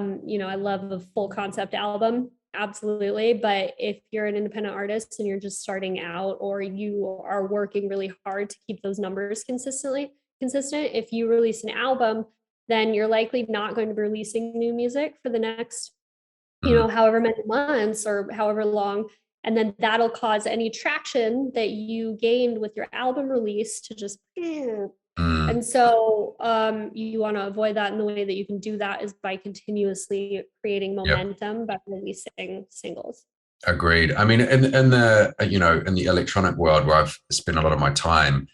love a full concept album, absolutely. But if you're an independent artist and you're just starting out, or you are working really hard to keep those numbers consistent, if you release an album, then you're likely not going to be releasing new music for the next, however many months or however long. And then that'll cause any traction that you gained with your album release to just And so you want to avoid that, and the way that you can do that is by continuously creating momentum by releasing singles.
Agreed. I mean, in the electronic world where I've spent a lot of my time,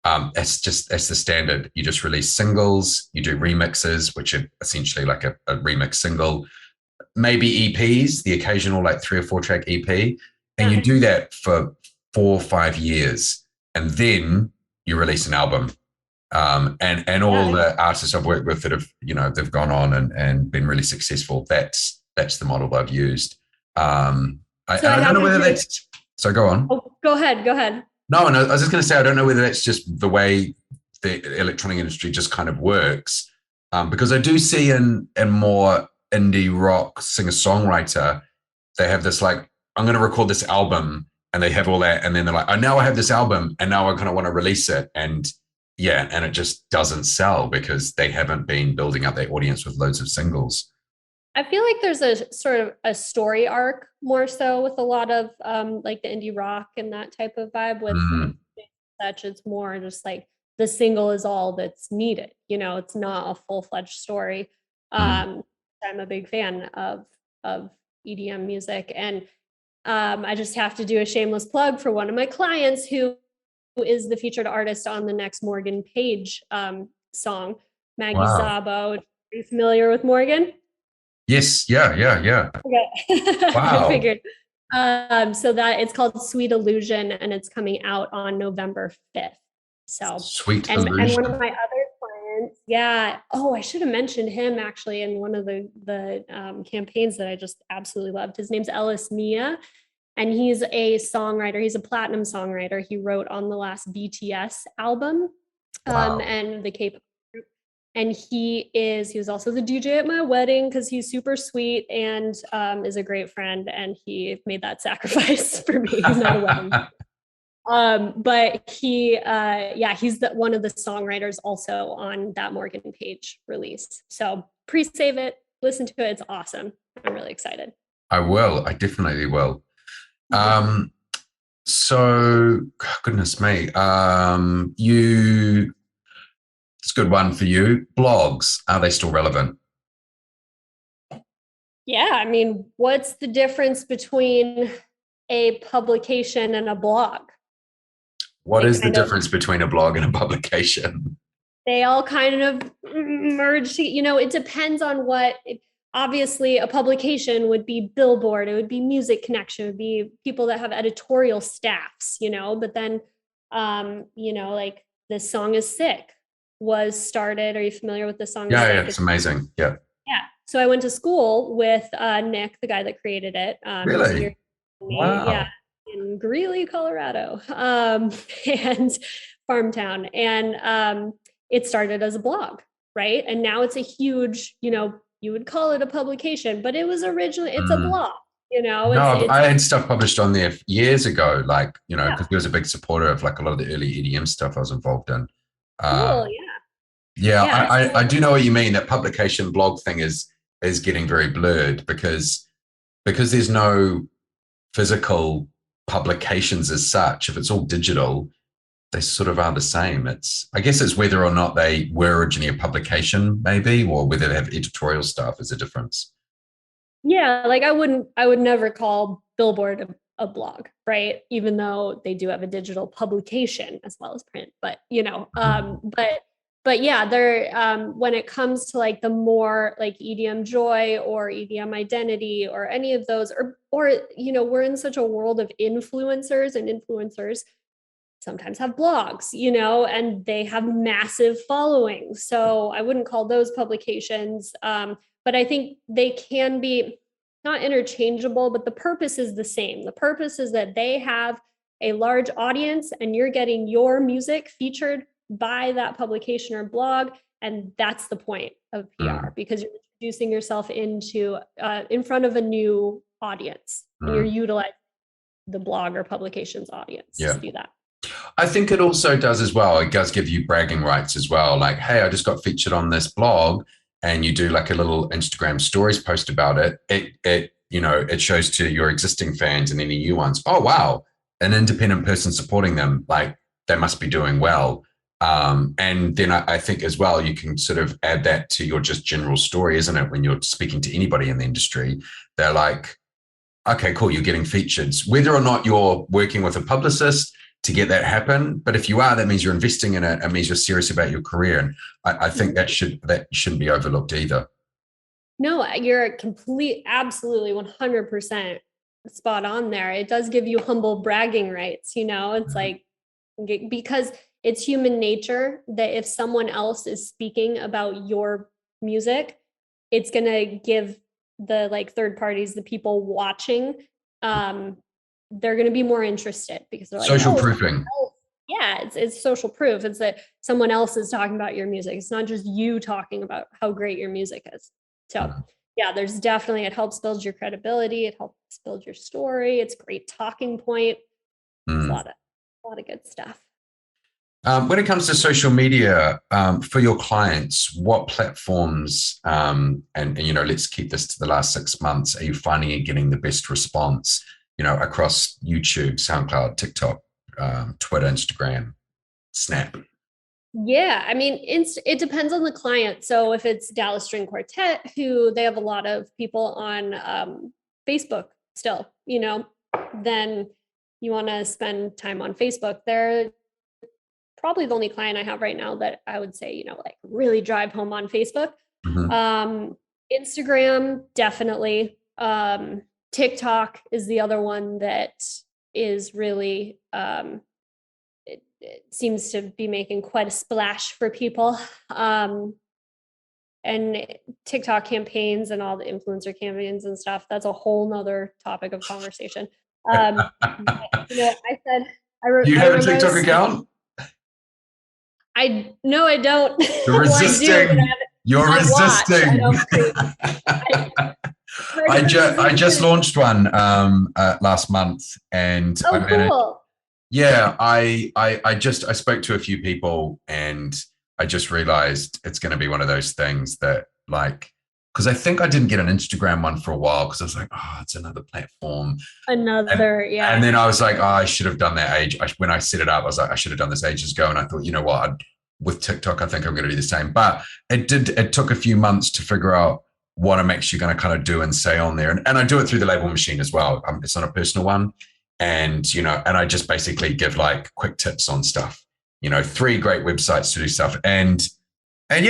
it's the standard. You just release singles, you do remixes, which are essentially like a remix single. maybe EPs, the occasional like 3 or 4 track EP, and
Yeah.
you do that for 4 or 5 years, and then you release an album. And all the artists I've worked with that have, they've gone on and been really successful. That's the model I've used. I don't know whether that's. So go on.
Oh, go ahead.
No, I was just going to say, I don't know whether that's just the way the electronic industry just kind of works, because I do see in more indie rock singer-songwriter, they have this like, I'm going to record this album, and they have all that, and then they're like, oh, now I have this album, and now I kind of want to release it, and it just doesn't sell because they haven't been building up their audience with loads of singles.
I feel like there's a sort of a story arc more so with a lot of like the indie rock and that type of vibe with such. It's more just like the single is all that's needed. It's not a full-fledged story. I'm a big fan of EDM music, and I just have to do a shameless plug for one of my clients who is the featured artist on the next Morgan Page song, Maggie Szabo. Are you familiar with Morgan?
Yes. Yeah.
Okay.
Wow.
I figured. So that it's called Sweet Illusion, and it's coming out on November 5th. So
Sweet
Illusion. And one of my other clients, I should have mentioned him actually in one of the campaigns that I just absolutely loved. His name's Ellis Mia, and he's a songwriter. He's a platinum songwriter. He wrote on the last BTS album, and the K-pop group. And he was also the DJ at my wedding because he's super sweet and is a great friend. And he made that sacrifice for me. He's not a wedding. But he's one of the songwriters also on that Morgan Page release. So pre-save it, listen to it. It's awesome. I'm really excited.
I will. I definitely will. So goodness me, it's a good one for you. Blogs, are they still relevant?
Yeah. I mean, what's the difference between a publication and a blog?
What is the difference between a blog and a publication?
They all kind of merge. It depends on what. Obviously, a publication would be Billboard. It would be Music Connection. It would be people that have editorial staffs. But then, like This Song Is Sick was started. Are you familiar with This Song?
Yeah, it's amazing. Yeah.
Yeah. So I went to school with Nick, the guy that created it.
Really? Wow.
Yeah. In Greeley, Colorado, and Farmtown. And it started as a blog, right? And now it's a huge, you would call it a publication, but it was originally, it's a blog,
I had stuff published on there years ago, like, because he was a big supporter of like a lot of the early EDM stuff I was involved in.
Cool,
I do know what you mean. That publication blog thing is getting very blurred because there's no physical publications as such. If it's all digital, they sort of are the same. I guess it's whether or not they were originally a publication, maybe, or whether they have editorial staff is a difference.
Yeah, like I would never call Billboard a blog, right? Even though they do have a digital publication as well as print, but but yeah, they're when it comes to like the more like EDM Joy or EDM Identity or any of those, or we're in such a world of influencers, and influencers sometimes have blogs, and they have massive followings. So I wouldn't call those publications, but I think they can be not interchangeable, but the purpose is the same. The purpose is that they have a large audience and you're getting your music featured by that publication or blog. And that's the point of PR, because you're introducing yourself into in front of a new audience. And you're utilizing the blog or publication's audience to do that.
I think it also does as well. It does give you bragging rights as well. Like, hey, I just got featured on this blog, and you do like a little Instagram stories post about it. It shows to your existing fans and any new ones, oh, wow, an independent person supporting them, like they must be doing well. And then I think as well, you can sort of add that to your just general story, isn't it? When you're speaking to anybody in the industry, they're like, okay, cool, you're getting featured. Whether or not you're working with a publicist to get that happen, but if you are, that means you're investing in it. It means you're serious about your career, and I think that shouldn't be overlooked either.
No, you're absolutely 100% spot on there. It does give you humble bragging rights, it's like, because it's human nature that if someone else is speaking about your music, it's going to give the like third parties, the people watching, they're going to be more interested because they're like,
Social
oh,
proofing.
yeah, it's social proof. It's that someone else is talking about your music. It's not just you talking about how great your music is. So yeah, there's definitely, it helps build your credibility. It helps build your story. It's a great talking point. It's a lot of good stuff.
When it comes to social media, for your clients, what platforms, and let's keep this to the last 6 months, are you finding it getting the best response, across YouTube, SoundCloud, TikTok, Twitter, Instagram, Snap?
Yeah, I mean, it depends on the client. So if it's Dallas String Quartet, who they have a lot of people on Facebook still, then you want to spend time on Facebook. They're probably the only client I have right now that I would say, like really drive home on Facebook. Instagram, definitely. TikTok is the other one that is really, it seems to be making quite a splash for people. And TikTok campaigns and all the influencer campaigns and stuff, that's a whole nother topic of conversation. I said,
Do you have a TikTok account?
No, I don't.
You're resisting. You're resisting. I just launched one last month, and
I managed. Cool.
Yeah, I spoke to a few people, and I just realized it's going to be one of those things that, like, because I think I didn't get an Instagram one for a while because I was like, oh, it's another platform.
Yeah.
And then I was like, oh, I should have done that when I set it up. I was like, I should have done this ages ago. And I thought, you know what, with TikTok, I think I'm going to do the same. But it took a few months to figure out what I'm actually going to kind of do and say on there. And I do it through the Label Machine as well. It's not a personal one. And, and I just basically give like quick tips on stuff, 3 great websites to do stuff. And we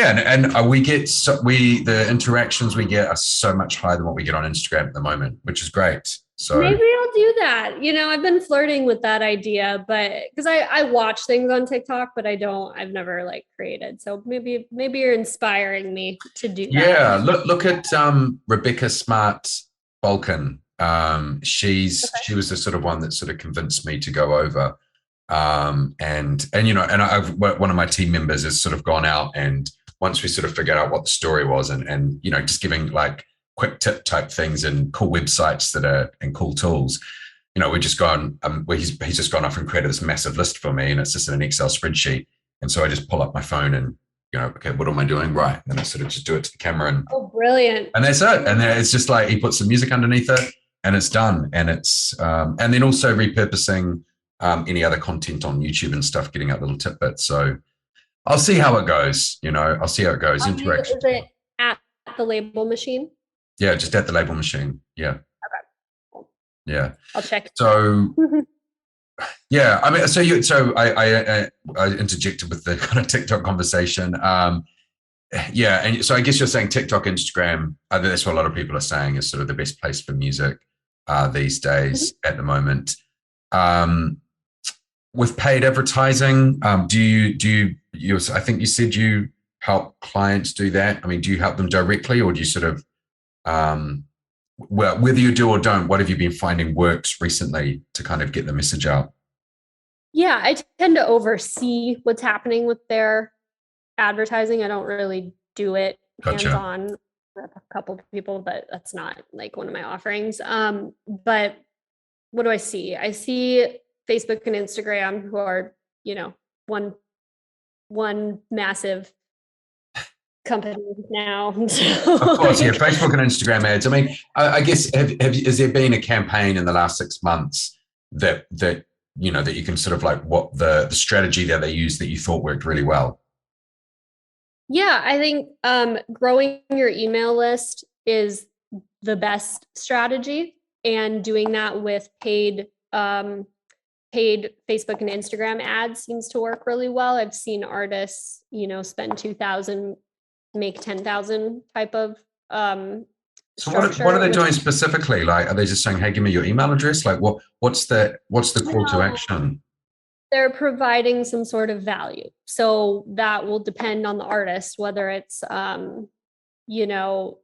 get, the interactions we get are so much higher than what we get on Instagram at the moment, which is great. So
maybe I'll do that. I've been flirting with that idea, but because I watch things on TikTok, but I've never like created. So maybe you're inspiring me to do that.
Yeah. Look at Rebecca Smart Balkan. She was the sort of one that sort of convinced me to go over. One of my team members has sort of gone out, and once we sort of figured out what the story was, and just giving like quick tip type things and cool websites and cool tools, we're just gone. He's just gone off and created this massive list for me, and it's just in an Excel spreadsheet. And so I just pull up my phone and okay, what am I doing? Right, and I sort of just do it to the camera, and
brilliant.
And that's it. And then it's just like he puts some music underneath it, and it's done. And it's and then also repurposing any other content on YouTube and stuff, getting out little tidbits. So I'll see how it goes. I'll see how it goes. Interaction.
Is it at the Label Machine?
Yeah, just at the Label Machine. Yeah.
Okay. Cool.
Yeah.
I'll check.
So yeah, I mean, so I interjected with the kind of TikTok conversation. Yeah, and so I guess you're saying TikTok, Instagram. That's what a lot of people are saying is sort of the best place for music these days at the moment. With paid advertising, do you? I think you said you help clients do that. I mean, do you help them directly, or do you sort of, well, whether you do or don't, what have you been finding works recently to kind of get the message out?
Yeah, I tend to oversee what's happening with their advertising. I don't really do it hands-on with a couple of people, but that's not like one of my offerings. But what do I see? I see Facebook and Instagram, who are, one massive company now.
Of course, yeah, Facebook and Instagram ads. I mean, I guess has there been a campaign in the last 6 months that you can sort of like what the strategy that they used that you thought worked really well?
Yeah, I think growing your email list is the best strategy, and doing that with paid Facebook and Instagram ads seems to work really well. I've seen artists, spend $2,000, make $10,000 type of
So what are they doing specifically? Like, are they just saying, "Hey, give me your email address"? Like, what's the call to action?
They're providing some sort of value. So that will depend on the artist, whether it's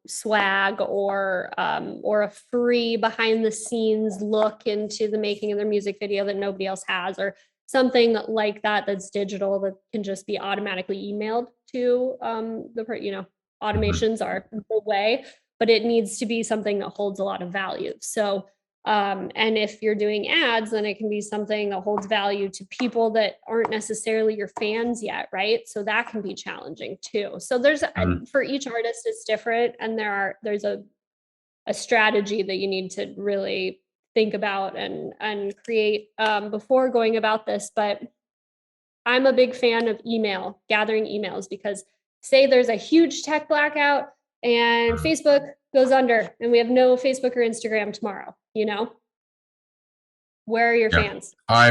swag or a free behind the scenes look into the making of their music video that nobody else has, or something like that that's digital that can just be automatically emailed to automations are the way, but it needs to be something that holds a lot of value. So and if you're doing ads, then it can be something that holds value to people that aren't necessarily your fans yet, right? So that can be challenging too. So there's for each artist, it's different, and there's a strategy that you need to really think about and create before going about this. But I'm a big fan of gathering emails, because say there's a huge tech blackout and Facebook goes under and we have no Facebook or Instagram tomorrow, where are your fans?
I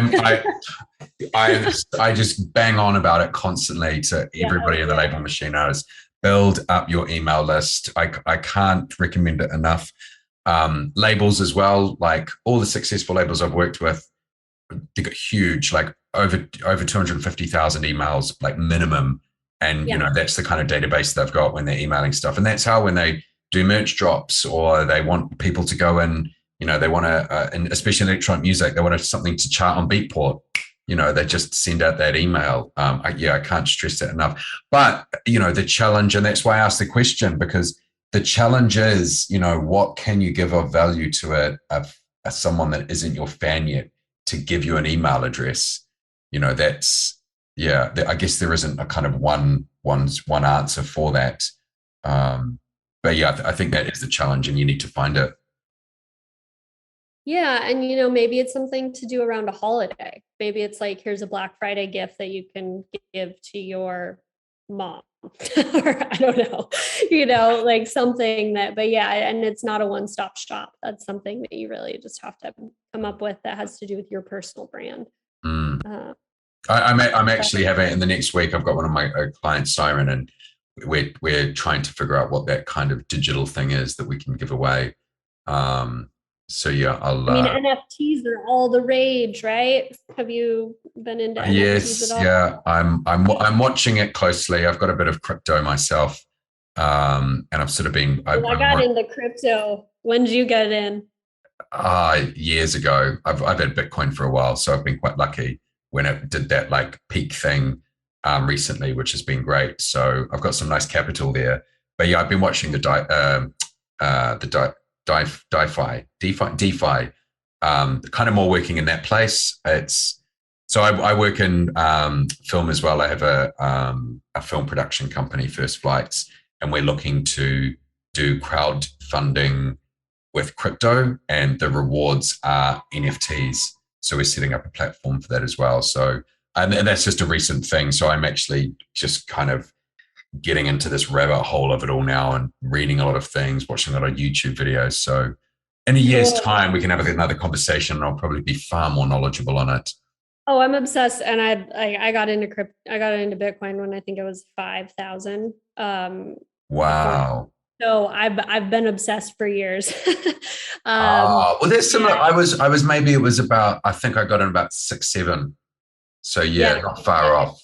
just bang on about it constantly to everybody in the label machine. Build up your email list. I can't recommend it enough. Labels as well, like all the successful labels I've worked with, they got huge, like over 250,000 emails, like minimum. And that's the kind of database they've got when they're emailing stuff. And that's how, when they do merch drops or they want people to go in, they want to, and especially in electronic music, they want something to chart on Beatport. They just send out that email. I can't stress that enough. But, the challenge, and that's why I asked the question, because the challenge is, what can you give of value to someone that isn't your fan yet, to give you an email address? I guess there isn't a kind of one answer for that. But I think that is the challenge, and you need to find it.
Yeah. And, maybe it's something to do around a holiday. Maybe it's like, here's a Black Friday gift that you can give to your mom. Or I don't know, like something that, but and it's not a one-stop shop. That's something that you really just have to come up with that has to do with your personal brand.
I'm actually having, in the next week, I've got one of my clients, Siren, and we're trying to figure out what that kind of digital thing is that we can give away.
NFTs are all the rage, right? Have you been into NFTs at all?
Yeah, I'm watching it closely. I've got a bit of crypto myself, and I've sort of been.
I got into crypto. When did you get in?
Years ago. I've had Bitcoin for a while, so I've been quite lucky when it did that like peak thing recently, which has been great. So I've got some nice capital there. But I've been watching the DeFi, kind of more working in that place. So I work in film as well. I have a film production company, First Flights, and we're looking to do crowdfunding with crypto, and the rewards are NFTs. So we're setting up a platform for that as well. So, and that's just a recent thing. So I'm actually just kind of getting into this rabbit hole of it all now, and reading a lot of things, watching a lot of YouTube videos. So in a year's time, we can have another conversation, and I'll probably be far more knowledgeable on it.
Oh, I'm obsessed. And I got into Bitcoin when I think it was 5,000.
Wow.
So I've been obsessed for years.
Well, there's similar. I maybe it was about, I think I got in about 6, 7. So not far off.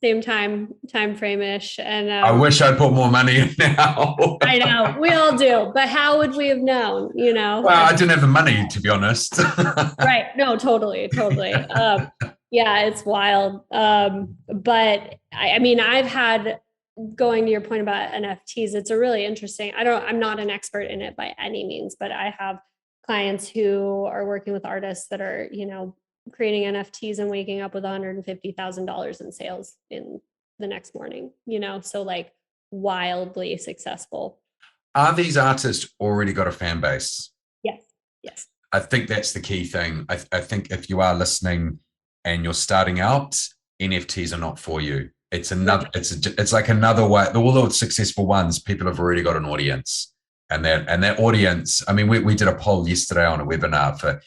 Same time frame-ish. And
I wish I'd put more money in now.
I know, we all do, but how would we have known,
Well, I didn't have the money, to be honest.
Right. No, totally. It's wild. But I've had, going to your point about NFTs, it's a really interesting, I'm not an expert in it by any means, but I have clients who are working with artists that are, creating NFTs and waking up with $150,000 in sales in the next morning, so like wildly successful.
Are these artists already got a fan base?
Yes.
I think that's the key thing. I think if you are listening and you're starting out, NFTs are not for you. It's another, it's like another way. All the successful ones, people have already got an audience. And that audience, we did a poll yesterday on a webinar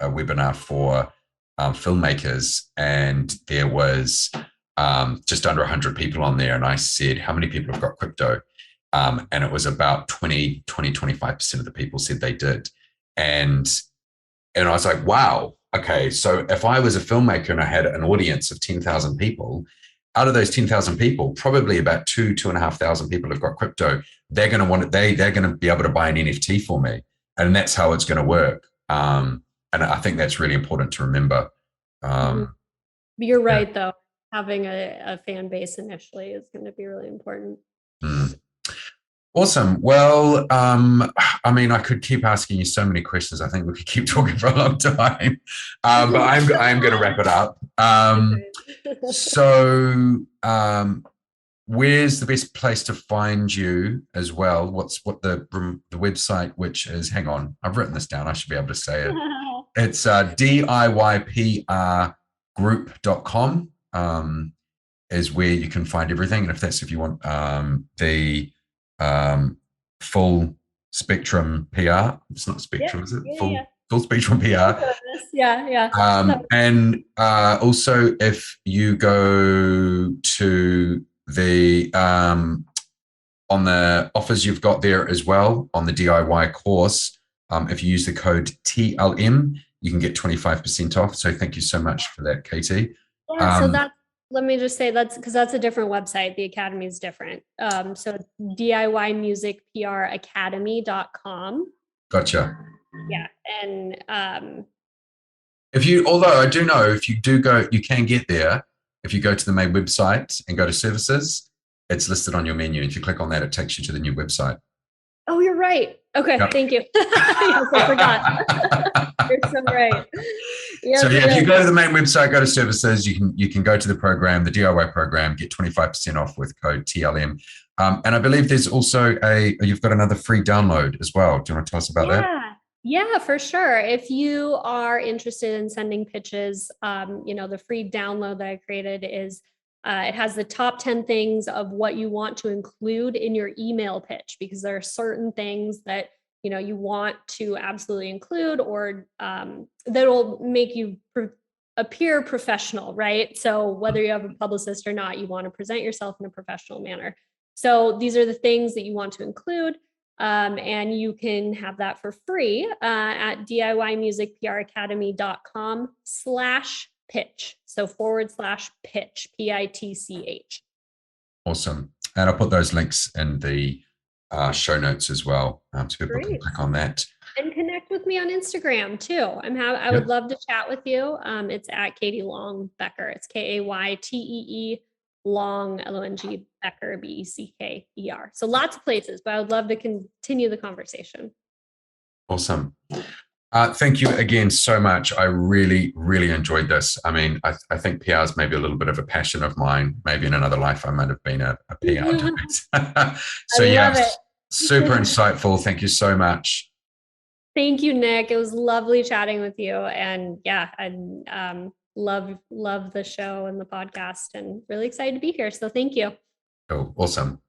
a webinar for filmmakers, and there was just under 100 people on there. And I said, how many people have got crypto? And it was about 25% of the people said they did. And I was like, wow, okay. So if I was a filmmaker and I had an audience of 10,000 people, out of those 10,000 people, probably about 2,500 people have got crypto. They're going to want it. They're going to be able to buy an NFT for me. And that's how it's going to work. And I think that's really important to remember.
You're right, though. Having a fan base initially is going to be really important.
Awesome. Well, I mean, I could keep asking you so many questions. I think we could keep talking for a long time, but I'm going to wrap it up. Where's the best place to find you as well? What the website, which is, hang on, I've written this down. I should be able to say it. It's DIYPRgroup.com is where you can find everything. And if you want the full spectrum PR, it's not spectrum, is it? Full spectrum PR. And also, if you go to the on the offers you've got there as well on the DIY course, if you use the code TLM, you can get 25% off. So thank you so much for that, Kaytee.
So let me just say that's because that's a different website. The Academy is different. So DIYmusicpracademy.com.
Gotcha.
Yeah. And
although I do know if you do go, you can get there. If you go to the main website and go to services, it's listed on your menu. If you click on that, it takes you to the new website.
Oh, you're right. Okay, thank you. Yes, I forgot. You're so right.
Yes, so if you go to the main website, go to services, you can go to the program, the DIY program, get 25% off with code TLM. And I believe there's also you've got another free download as well. Do you want to tell us about that?
Yeah, for sure. If you are interested in sending pitches, the free download that I created is it has the top 10 things of what you want to include in your email pitch, because there are certain things that you want to absolutely include, or that will make you appear professional, right? So whether you have a publicist or not, you want to present yourself in a professional manner. So these are the things that you want to include. And you can have that for free at DIYmusicPRacademy.com/pitch. So /pitch, PITCH.
Awesome. And I'll put those links in the show notes as well, so people can click on that.
And connect with me on Instagram too. I would love to chat with you. It's at Kaytee Long Becker. It's KAYTEE Long, LONG, Becker, BECKER. So lots of places, but I would love to continue the conversation.
Awesome. Thank you again so much. I really, really enjoyed this. I mean, I think PR is maybe a little bit of a passion of mine. Maybe in another life, I might have been a PR director. So yeah, super insightful. Thank you so much.
Thank you, Nick. It was lovely chatting with you. And yeah, I love the show and the podcast, and really excited to be here. So thank you.
Cool. Awesome.